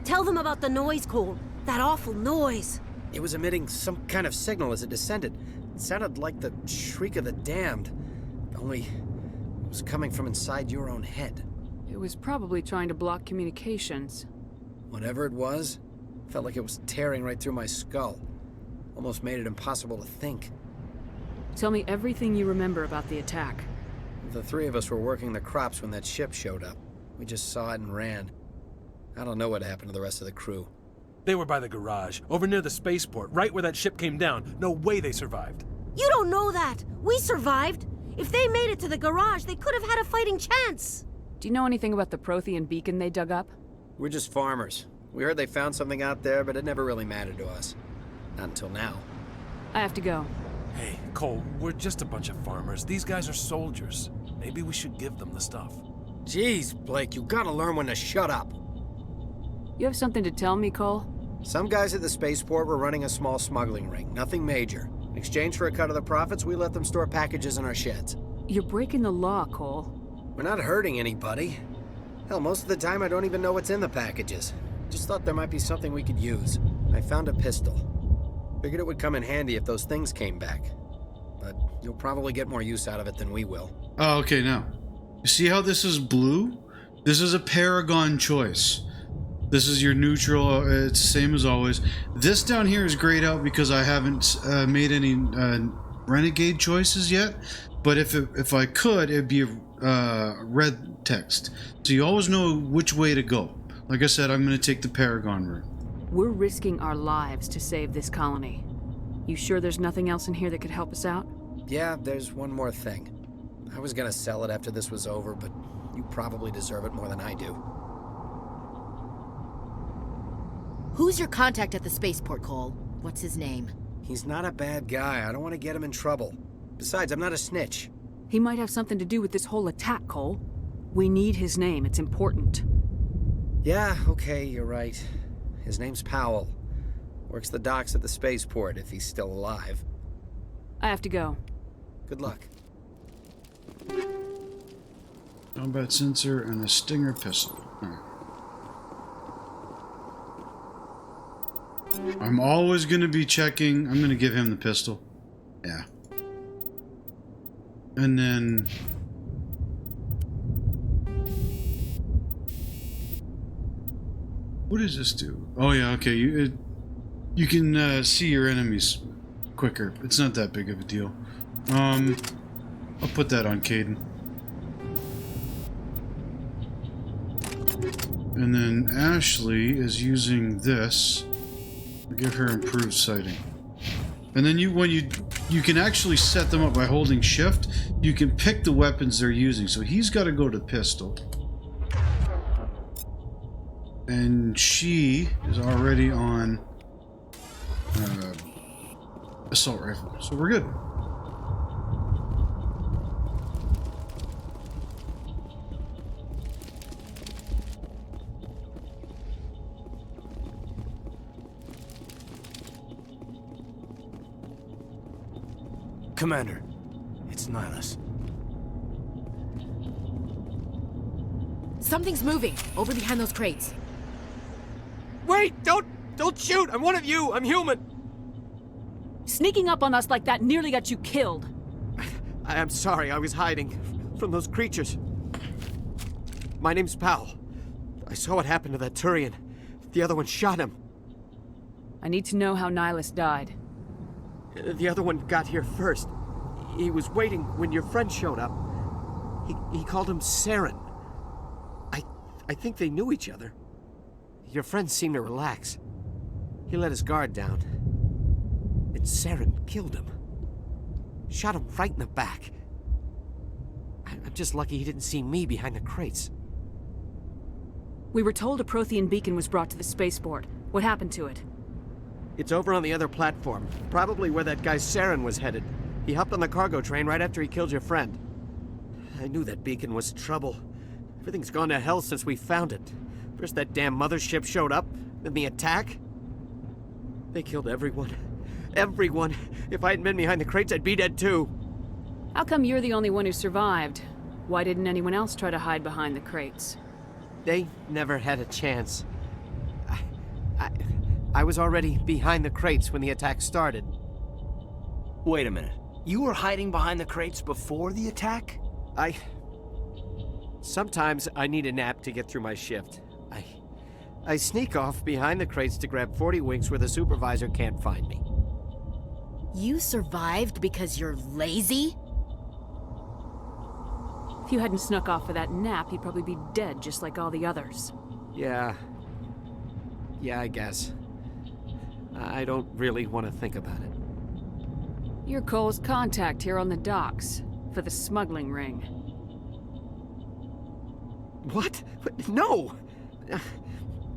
Tell them about the noise, Cole. That awful noise. It was emitting some kind of signal as it descended. It sounded like the shriek of the damned. Only it was coming from inside your own head. It was probably trying to block communications. Whatever it was, felt like it was tearing right through my skull. Almost made it impossible to think. Tell me everything you remember about the attack. The three of us were working the crops when that ship showed up. We just saw it and ran. I don't know what happened to the rest of the crew. They were by the garage, over near the spaceport, right where that ship came down. No way they survived. You don't know that. We survived. If they made it to the garage, they could have had a fighting chance. Do you know anything about the Prothean beacon they dug up? We're just farmers. We heard they found something out there, but it never really mattered to us. Not until now. I have to go. Hey, Cole, we're just a bunch of farmers. These guys are soldiers. Maybe we should give them the stuff. Jeez, Blake, you gotta learn when to shut up. You have something to tell me, Cole? Some guys at the spaceport were running a small smuggling ring, nothing major. In exchange for a cut of the profits, we let them store packages in our sheds. You're breaking the law, Cole. We're not hurting anybody. Hell, most of the time I don't even know what's in the packages. Just thought there might be something we could use. I found a pistol. Figured it would come in handy if those things came back. But you'll probably get more use out of it than we will. Oh, okay, now. You see how this is blue? This is a Paragon choice. This is your neutral, it's the same as always. This down here is grayed out because I haven't made any renegade choices yet. But if I could, it'd be red text. So you always know which way to go. Like I said, I'm going to take the Paragon route. We're risking our lives to save this colony. You sure there's nothing else in here that could help us out? Yeah, there's one more thing. I was gonna sell it after this was over, but you probably deserve it more than I do. Who's your contact at the spaceport, Cole? What's his name? He's not a bad guy. I don't want to get him in trouble. Besides, I'm not a snitch. He might have something to do with this whole attack, Cole. We need his name. It's important. Yeah, okay, you're right. His name's Powell. Works the docks at the spaceport, if he's still alive. I have to go. Good luck. Combat sensor and a Stinger pistol. I'm always going to be checking. I'm going to give him the pistol. Yeah. And then... what does this do? Oh yeah, okay. You can see your enemies quicker. It's not that big of a deal. I'll put that on Caden. And then Ashley is using this. I'll give her improved sighting. And then when you can actually set them up by holding shift. You can pick the weapons they're using. So he's got to go to pistol. And she is already on assault rifle. So we're good. Commander, it's Nihilus. Something's moving over behind those crates. Wait! Don't shoot! I'm one of you! I'm human! Sneaking up on us like that nearly got you killed. I'm sorry, I was hiding from those creatures. My name's Powell. I saw what happened to that Turian. The other one shot him. I need to know how Nihilus died. The other one got here first. He was waiting when your friend showed up. He called him Saren. I think they knew each other. Your friend seemed to relax. He let his guard down. And Saren killed him. Shot him right in the back. I'm just lucky he didn't see me behind the crates. We were told a Prothean beacon was brought to the spaceport. What happened to it? It's over on the other platform. Probably where that guy Saren was headed. He hopped on the cargo train right after he killed your friend. I knew that beacon was trouble. Everything's gone to hell since we found it. First that damn mothership showed up, then the attack. They killed everyone. Everyone. If I hadn't been behind the crates, I'd be dead too. How come you're the only one who survived? Why didn't anyone else try to hide behind the crates? They never had a chance. I was already behind the crates when the attack started. Wait a minute. You were hiding behind the crates before the attack? Sometimes I need a nap to get through my shift. I sneak off behind the crates to grab 40 winks where the supervisor can't find me. You survived because you're lazy? If you hadn't snuck off for that nap, you'd probably be dead just like all the others. Yeah, I guess. I don't really want to think about it. You're Cole's contact here on the docks, for the smuggling ring. What? No!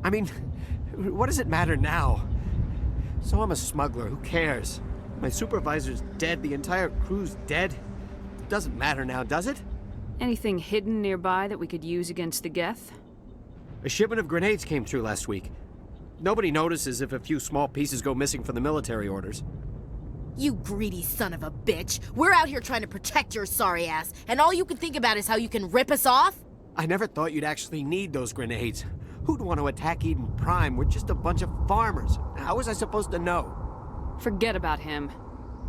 I mean, what does it matter now? So I'm a smuggler, who cares? My supervisor's dead, the entire crew's dead. It doesn't matter now, does it? Anything hidden nearby that we could use against the Geth? A shipment of grenades came through last week. Nobody notices if a few small pieces go missing from the military orders. You greedy son of a bitch. We're out here trying to protect your sorry ass, and all you can think about is how you can rip us off? I never thought you'd actually need those grenades. Who'd want to attack Eden Prime? We're just a bunch of farmers. How was I supposed to know? Forget about him.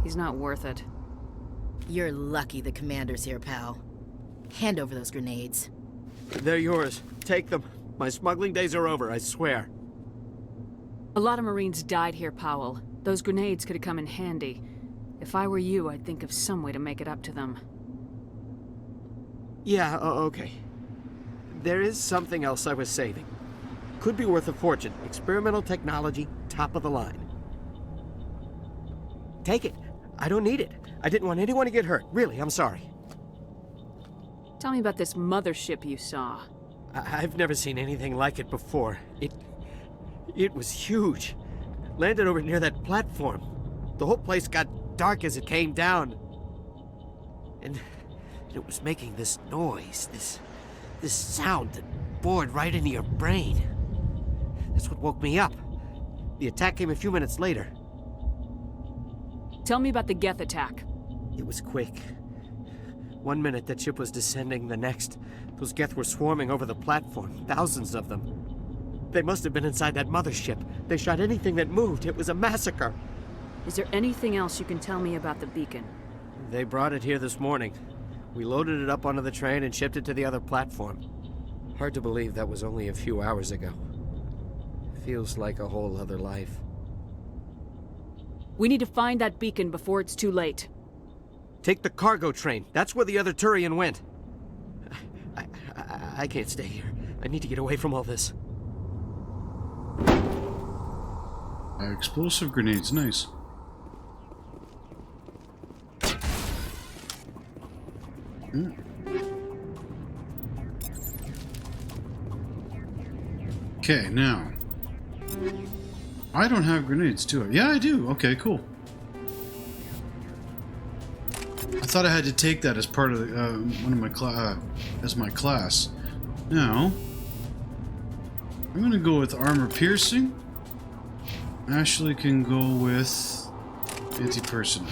He's not worth it. You're lucky the commander's here, pal. Hand over those grenades. They're yours. Take them. My smuggling days are over, I swear. A lot of Marines died here, Powell. Those grenades could have come in handy. If I were you, I'd think of some way to make it up to them. Yeah, okay. There is something else I was saving. Could be worth a fortune. Experimental technology, top of the line. Take it. I don't need it. I didn't want anyone to get hurt. Really, I'm sorry. Tell me about this mothership you saw. I've never seen anything like it before. It was huge. Landed over near that platform. The whole place got dark as it came down. And it was making this noise, this sound that bored right into your brain. That's what woke me up. The attack came a few minutes later. Tell me about the Geth attack. It was quick. 1 minute that ship was descending, the next, those Geth were swarming over the platform, thousands of them. They must have been inside that mothership. They shot anything that moved. It was a massacre. Is there anything else you can tell me about the beacon? They brought it here this morning. We loaded it up onto the train and shipped it to the other platform. Hard to believe that was only a few hours ago. Feels like a whole other life. We need to find that beacon before it's too late. Take the cargo train. That's where the other Turian went. I can't stay here. I need to get away from all this. Explosive grenades, nice. Okay, now. I don't have grenades, do I? Yeah, I do. Okay, cool. I thought I had to take that as part of the, one of my as my class. Now, I'm gonna go with armor piercing. Ashley can go with anti-personnel.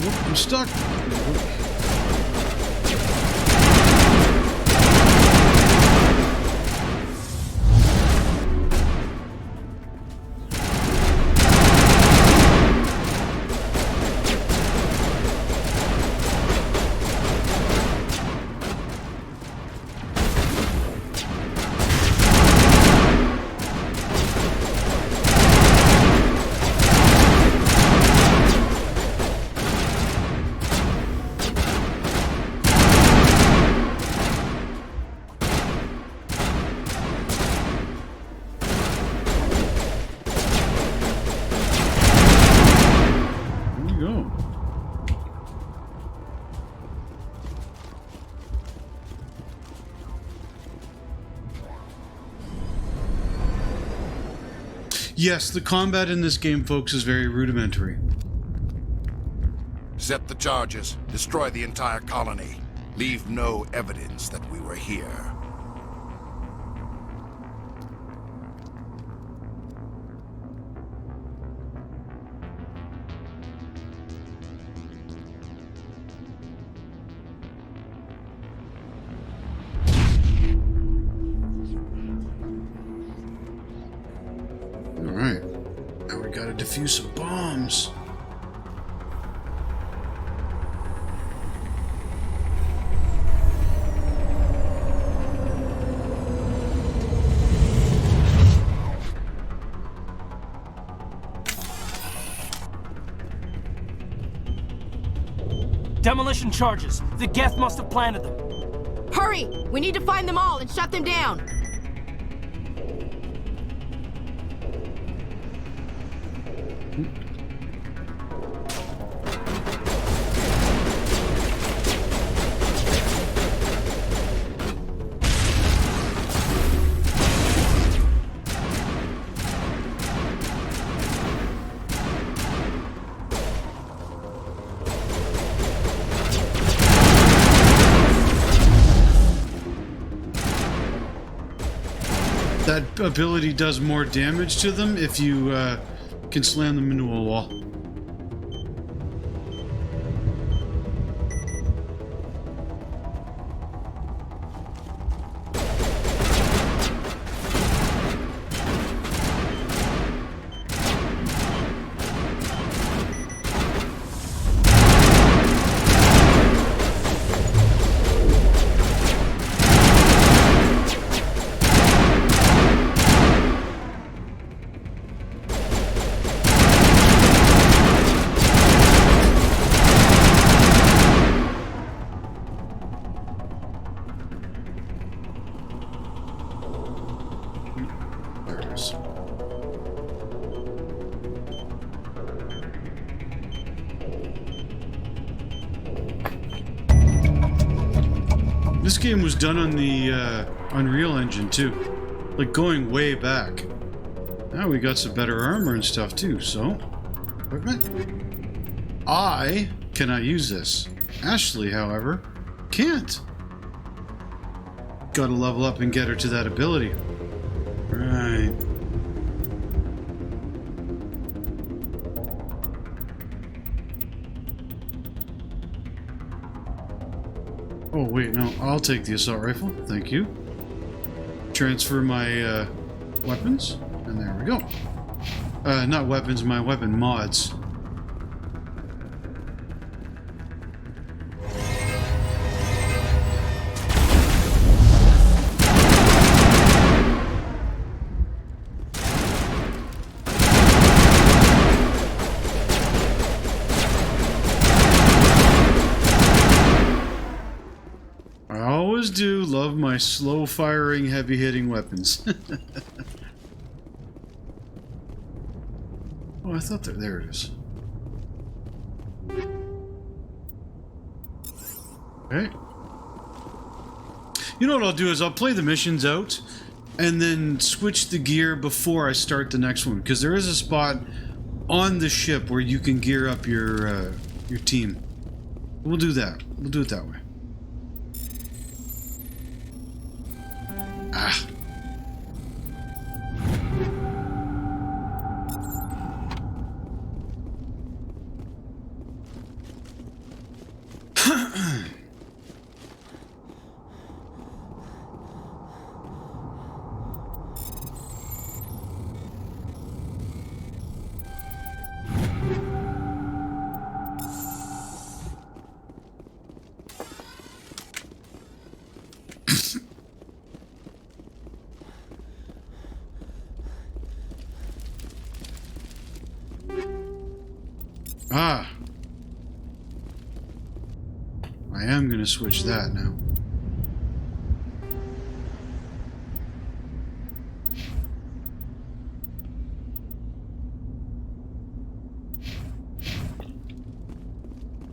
I'm stuck. Yes, the combat in this game, folks, is very rudimentary. Set the charges. Destroy the entire colony. Leave no evidence that we were here. Alright. Now we gotta defuse some bombs. Demolition charges. The Geth must have planted them. Hurry! We need to find them all and shut them down. That ability does more damage to them if you can slam them into a wall. This game was done on the Unreal Engine too, like going way back. Now we got some better armor and stuff too, so equipment. I cannot use this. Ashley, however, can't. Gotta level up and get her to that ability. Right. Oh wait, no, I'll take the assault rifle, thank you. Transfer my weapons, and there we go. Not weapons, my weapon mods. Do love my slow firing, heavy hitting weapons. Oh, I thought that there it is. Okay. You know what I'll do is I'll play the missions out and then switch the gear before I start the next one, because there is a spot on the ship where you can gear up your team. We'll do that. We'll do it that way. Ah. Ah. I am going to switch that now.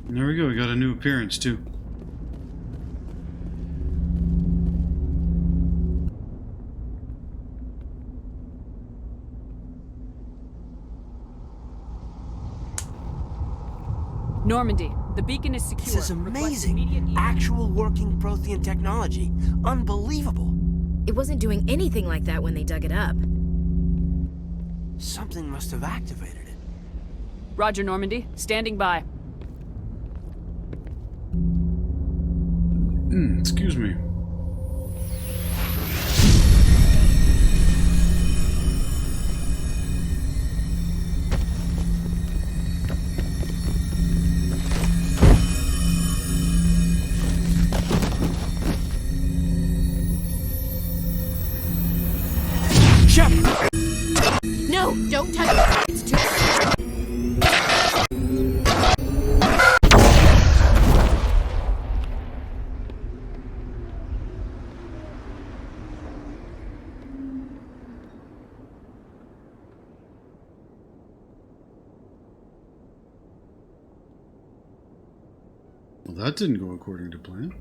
And there we go, we got a new appearance too. Normandy, the beacon is secure. This is amazing. Actual working Prothean technology. Unbelievable. It wasn't doing anything like that when they dug it up. Something must have activated it. Roger, Normandy. Standing by. Excuse me. No, don't touch it. It's too... Well, that didn't go according to plan.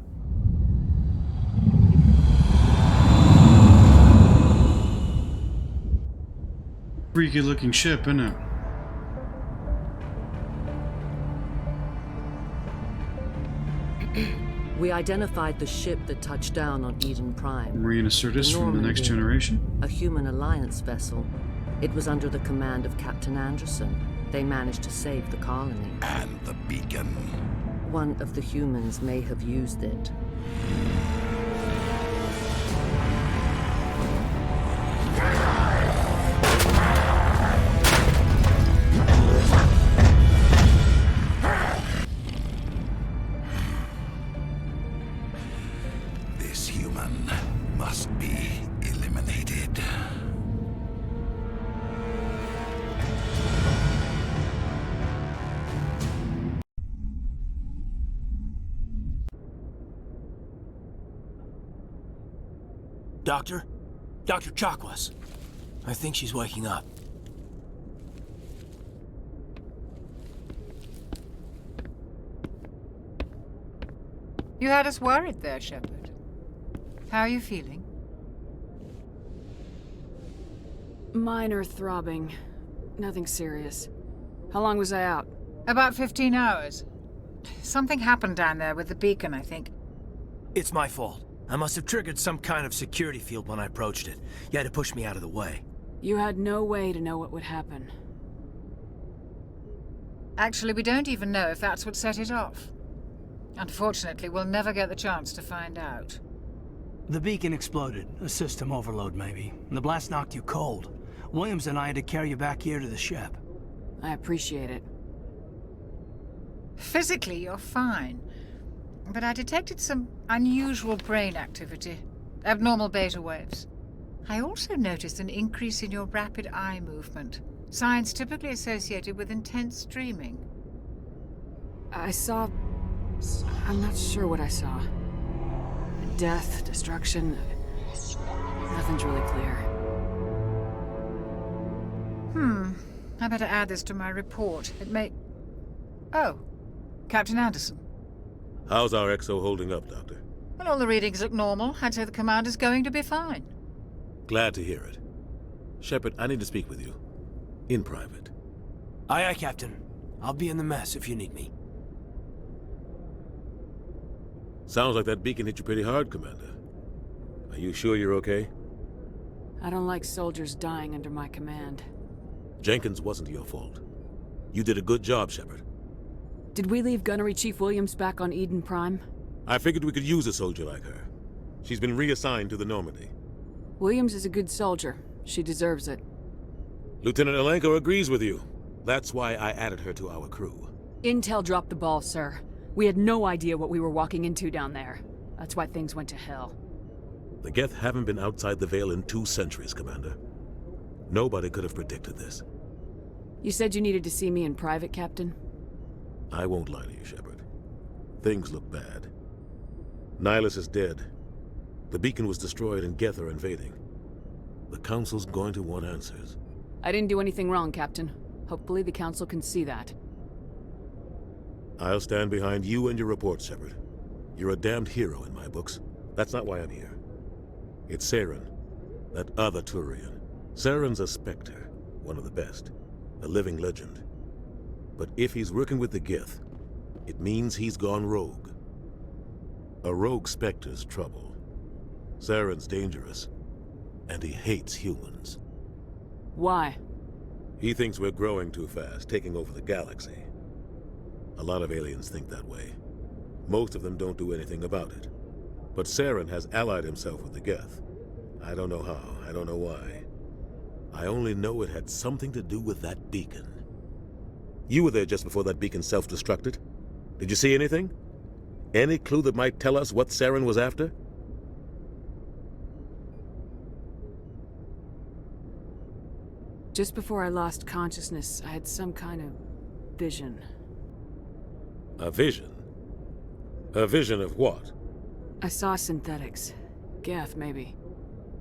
Freaky looking ship, isn't it? We identified the ship that touched down on Eden Prime. Marine Arterius from the Next Generation. A human alliance vessel. It was under the command of Captain Anderson. They managed to save the colony. And the beacon. One of the humans may have used it. This human must be eliminated. Doctor? Dr. Chakwas. I think she's waking up. You had us worried there, Shepard. How are you feeling? Minor throbbing. Nothing serious. How long was I out? About 15 hours. Something happened down there with the beacon, I think. It's my fault. I must have triggered some kind of security field when I approached it. You had to push me out of the way. You had no way to know what would happen. Actually, we don't even know if that's what set it off. Unfortunately, we'll never get the chance to find out. The beacon exploded. A system overload, maybe. The blast knocked you cold. Williams and I had to carry you back here to the ship. I appreciate it. Physically, you're fine. But I detected some unusual brain activity. Abnormal beta waves. I also noticed an increase in your rapid eye movement. Signs typically associated with intense dreaming. I saw... I'm not sure what I saw. Death, destruction... Nothing's really clear. I better add this to my report. It may... Oh, Captain Anderson. How's our XO holding up, Doctor? Well, all the readings look normal. I'd say the commander's going to be fine. Glad to hear it. Shepard, I need to speak with you. In private. Aye, Captain. I'll be in the mess if you need me. Sounds like that beacon hit you pretty hard, Commander. Are you sure you're okay? I don't like soldiers dying under my command. Jenkins wasn't your fault. You did a good job, Shepard. Did we leave Gunnery Chief Williams back on Eden Prime? I figured we could use a soldier like her. She's been reassigned to the Normandy. Williams is a good soldier. She deserves it. Lieutenant Alenko agrees with you. That's why I added her to our crew. Intel dropped the ball, sir. We had no idea what we were walking into down there. That's why things went to hell. The Geth haven't been outside the Veil in 2 centuries, Commander. Nobody could have predicted this. You said you needed to see me in private, Captain? I won't lie to you, Shepard. Things look bad. Nihilus is dead. The beacon was destroyed and Geth are invading. The Council's going to want answers. I didn't do anything wrong, Captain. Hopefully the Council can see that. I'll stand behind you and your report, Shepard. You're a damned hero in my books. That's not why I'm here. It's Saren, that other Turian. Saren's a Spectre, one of the best. A living legend. But if he's working with the Geth, It means he's gone rogue. A rogue Spectre's trouble. Saren's dangerous, and he hates humans. Why? He thinks we're growing too fast, taking over the galaxy. A lot of aliens think that way. Most of them don't do anything about it. But Saren has allied himself with the Geth. I don't know how, I don't know why. I only know it had something to do with that beacon. You were there just before that beacon self-destructed. Did you see anything? Any clue that might tell us what Saren was after? Just before I lost consciousness, I had some kind of vision. A vision? A vision of what? I saw synthetics. Geth, maybe.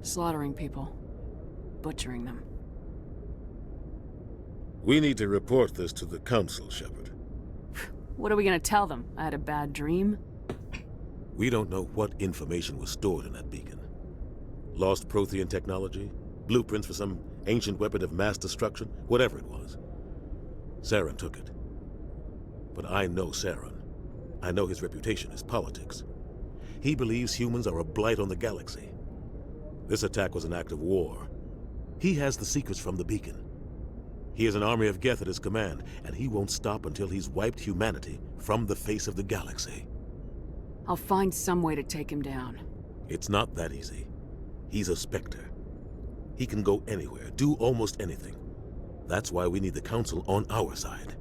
Slaughtering people. Butchering them. We need to report this to the Council, Shepard. What are we gonna tell them? I had a bad dream? We don't know what information was stored in that beacon. Lost Prothean technology? Blueprints for some ancient weapon of mass destruction? Whatever it was. Saren took it. But I know Saren. I know his reputation is politics. He believes humans are a blight on the galaxy. This attack was an act of war. He has the secrets from the beacon. He has an army of Geth at his command, and he won't stop until he's wiped humanity from the face of the galaxy. I'll find some way to take him down. It's not that easy. He's a Spectre. He can go anywhere, do almost anything. That's why we need the Council on our side.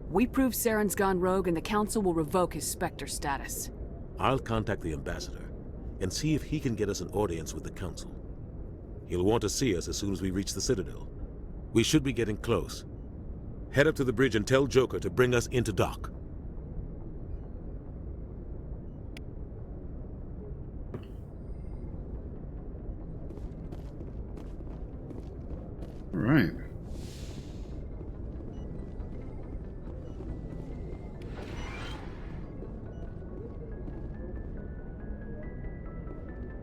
We prove Saren's gone rogue and the Council will revoke his Spectre status. I'll contact the Ambassador and see if he can get us an audience with the Council. He'll want to see us as soon as we reach the Citadel. We should be getting close. Head up to the bridge and tell Joker to bring us into dock. All right.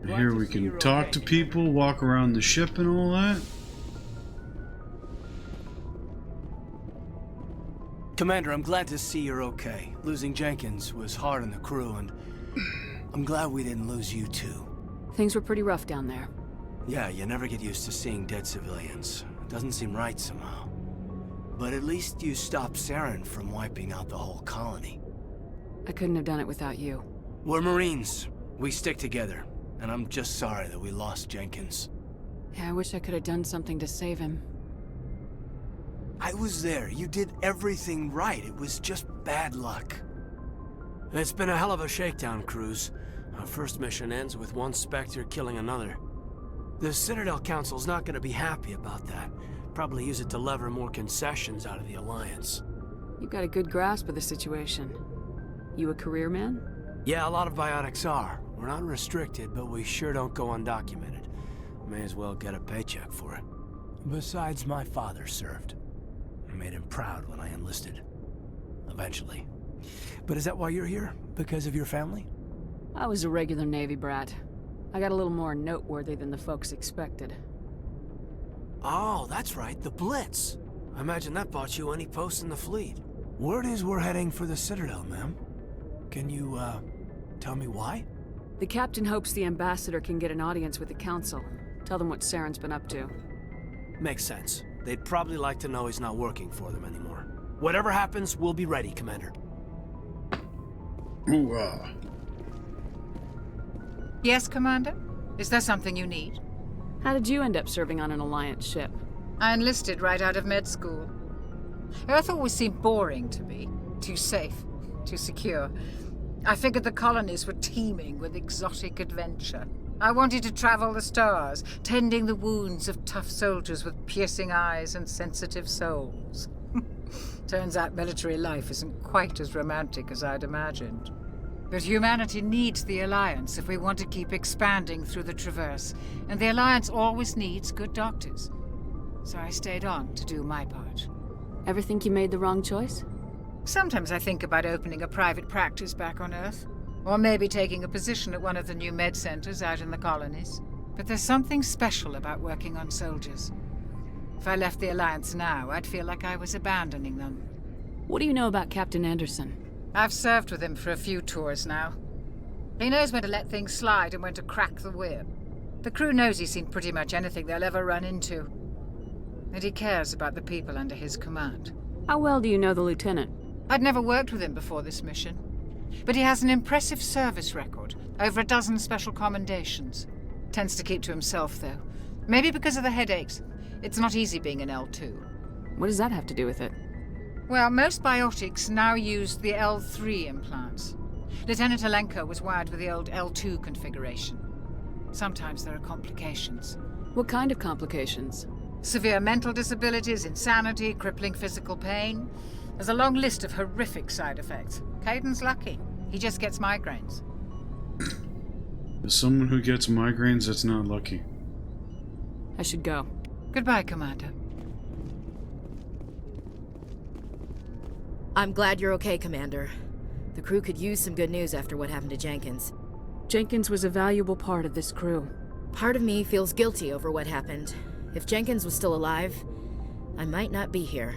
Here we can talk to people, walk around the ship and all that. Commander, I'm glad to see you're okay. Losing Jenkins was hard on the crew, and I'm glad we didn't lose you too. Things were pretty rough down there. Yeah, you never get used to seeing dead civilians. It doesn't seem right somehow. But at least you stopped Saren from wiping out the whole colony. I couldn't have done it without you. We're Marines. We stick together. And I'm just sorry that we lost Jenkins. Yeah, I wish I could have done something to save him. I was there. You did everything right. It was just bad luck. It's been a hell of a shakedown, Cruz. Our first mission ends with one Spectre killing another. The Citadel Council's not going to be happy about that. Probably use it to lever more concessions out of the Alliance. You've got a good grasp of the situation. You a career man? Yeah, a lot of biotics are. We're not restricted, but we sure don't go undocumented. May as well get a paycheck for it. Besides, my father served. I made him proud when I enlisted. Eventually. But is that why you're here? Because of your family? I was a regular Navy brat. I got a little more noteworthy than the folks expected. Oh, that's right, the Blitz. I imagine that bought you any post in the fleet. Word is we're heading for the Citadel, ma'am. Can you, tell me why? The captain hopes the Ambassador can get an audience with the Council. Tell them what Saren's been up to. Makes sense. They'd probably like to know he's not working for them anymore. Whatever happens, we'll be ready, Commander. Ooh, Yes, Commander? Is there something you need? How did you end up serving on an Alliance ship? I enlisted right out of med school. Earth always seemed boring to me. Too safe, too secure. I figured the colonies were teeming with exotic adventure. I wanted to travel the stars, tending the wounds of tough soldiers with piercing eyes and sensitive souls. Turns out military life isn't quite as romantic as I'd imagined. But humanity needs the Alliance if we want to keep expanding through the Traverse, and the Alliance always needs good doctors. So I stayed on to do my part. Ever think you made the wrong choice? Sometimes I think about opening a private practice back on Earth, or maybe taking a position at one of the new med centers out in the colonies. But there's something special about working on soldiers. If I left the Alliance now, I'd feel like I was abandoning them. What do you know about Captain Anderson? I've served with him for a few tours now. He knows when to let things slide and when to crack the whip. The crew knows he's seen pretty much anything they'll ever run into. And he cares about the people under his command. How well do you know the lieutenant? I'd never worked with him before this mission. But he has an impressive service record. Over a dozen special commendations. Tends to keep to himself, though. Maybe because of the headaches. It's not easy being an L2. What does that have to do with it? Well, most biotics now use the L3 implants. Lieutenant Alenko was wired with the old L2 configuration. Sometimes there are complications. What kind of complications? Severe mental disabilities, insanity, crippling physical pain. There's a long list of horrific side effects. Caden's lucky. He just gets migraines. As someone who gets migraines, that's not lucky. I should go. Goodbye, Commander. I'm glad you're okay, Commander. The crew could use some good news after what happened to Jenkins. Jenkins was a valuable part of this crew. Part of me feels guilty over what happened. If Jenkins was still alive, I might not be here.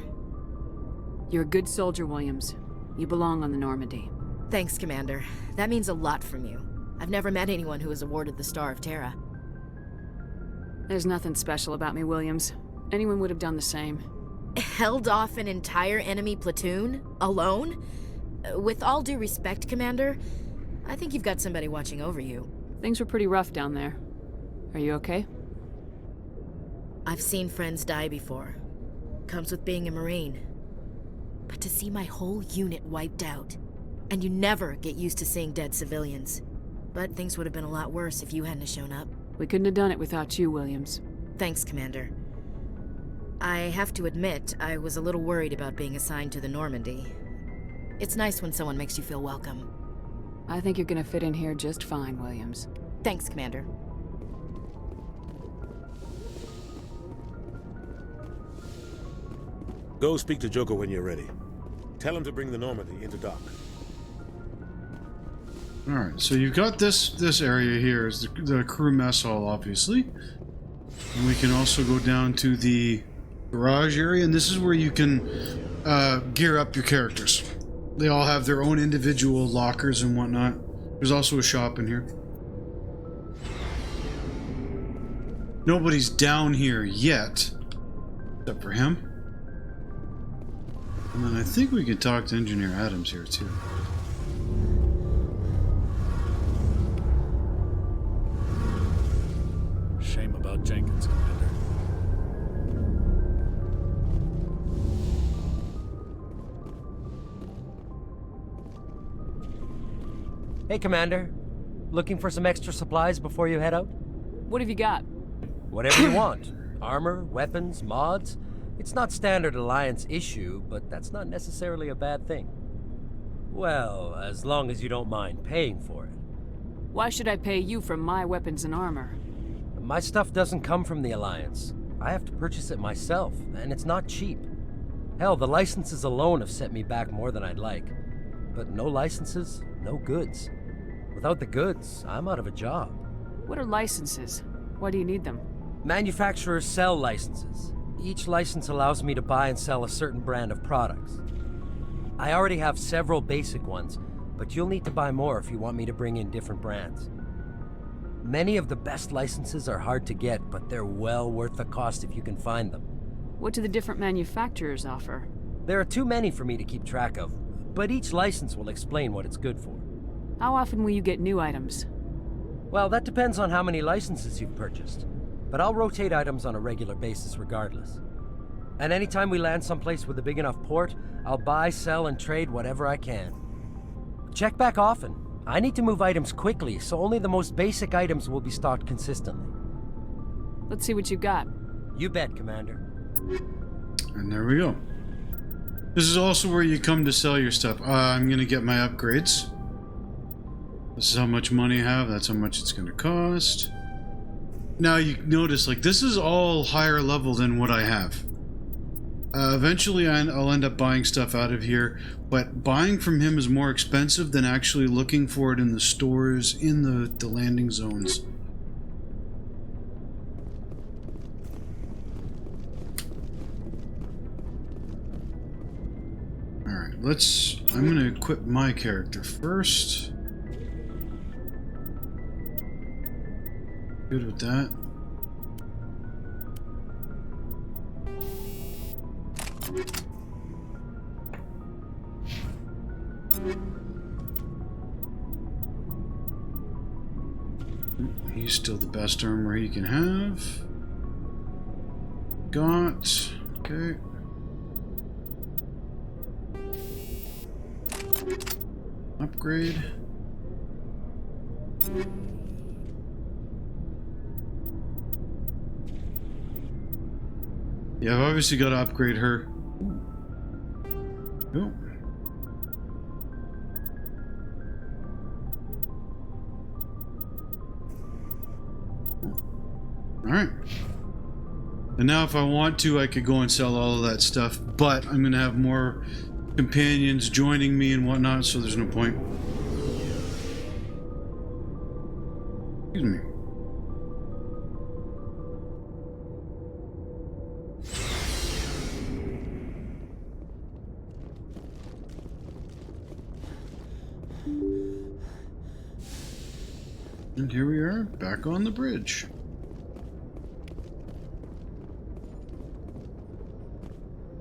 You're a good soldier, Williams. You belong on the Normandy. Thanks, Commander. That means a lot from you. I've never met anyone who was awarded the Star of Terra. There's nothing special about me, Williams. Anyone would have done the same. Held off an entire enemy platoon? Alone? With all due respect, Commander, I think you've got somebody watching over you. Things were pretty rough down there. Are you okay? I've seen friends die before. Comes with being a Marine. But to see my whole unit wiped out, and you never get used to seeing dead civilians. But things would have been a lot worse if you hadn't shown up. We couldn't have done it without you, Williams. Thanks, Commander. I have to admit, I was a little worried about being assigned to the Normandy. It's nice when someone makes you feel welcome. I think you're gonna fit in here just fine, Williams. Thanks, Commander. Go speak to Joker when you're ready. Tell him to bring the Normandy into dock. Alright, so you've got this area here is the crew mess hall, obviously. And we can also go down to the garage area, and this is where you can gear up your characters. They all have their own individual lockers and whatnot. There's also a shop in here. Nobody's down here yet, except for him. And then I think we could talk to Engineer Adams here too. Shame about Jenkins, Commander. Hey, Commander. Looking for some extra supplies before you head out? What have you got? Whatever you want. Armor, weapons, mods. It's not standard Alliance issue, but that's not necessarily a bad thing. Well, as long as you don't mind paying for it. Why should I pay you for my weapons and armor? My stuff doesn't come from the Alliance. I have to purchase it myself, and it's not cheap. Hell, the licenses alone have set me back more than I'd like. But no licenses, no goods. Without the goods, I'm out of a job. What are licenses? Why do you need them? Manufacturers sell licenses. Each license allows me to buy and sell a certain brand of products. I already have several basic ones, but you'll need to buy more if you want me to bring in different brands. Many of the best licenses are hard to get, but they're well worth the cost if you can find them. What do the different manufacturers offer? There are too many for me to keep track of, but each license will explain what it's good for. How often will you get new items? Well, that depends on how many licenses you've purchased, but I'll rotate items on a regular basis regardless. And anytime we land someplace with a big enough port, I'll buy, sell, and trade whatever I can. Check back often. I need to move items quickly, so only the most basic items will be stocked consistently. Let's see what you got. You bet, Commander. And there we go. This is also where you come to sell your stuff. I'm going to get my upgrades. This is how much money I have. That's how much it's going to cost. Now you notice, like, this is all higher level than what I have. Eventually I'll end up buying stuff out of here, but buying from him is more expensive than actually looking for it in the stores, in the landing zones. Alright. I'm gonna equip my character first. Good with that. He's still the best armor he can have. Got. Okay. Upgrade. Yeah, I've obviously got to upgrade her. Oh. Alright. And now if I want to, I could go and sell all of that stuff, but I'm going to have more companions joining me and whatnot, so there's no point. Excuse me. And here we are, back on the bridge.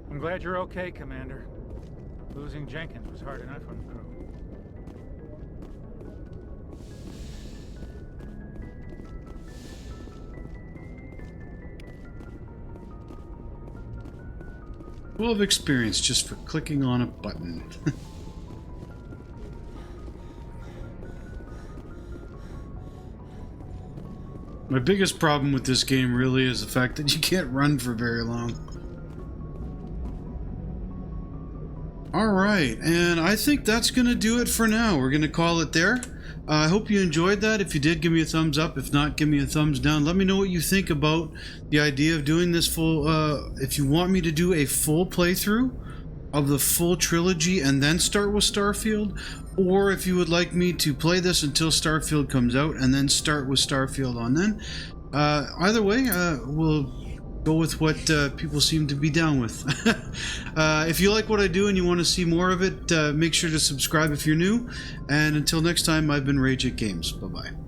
I'm glad you're okay, Commander. Losing Jenkins was hard enough on the crew. Full of experience just for clicking on a button. My biggest problem with this game really is the fact that you can't run for very long. Alright, and I think that's going to do it for now. We're going to call it there. I hope you enjoyed that. If you did, give me a thumbs up. If not, give me a thumbs down. Let me know what you think about the idea of doing this full... if you want me to do a full playthrough of the full trilogy and then start with Starfield, or if you would like me to play this until Starfield comes out and then start with Starfield on then. Either way, we'll go with what people seem to be down with. If you like what I do and you want to see more of it, make sure to subscribe if you're new. And until next time, I've been Rage at Games. Bye-bye.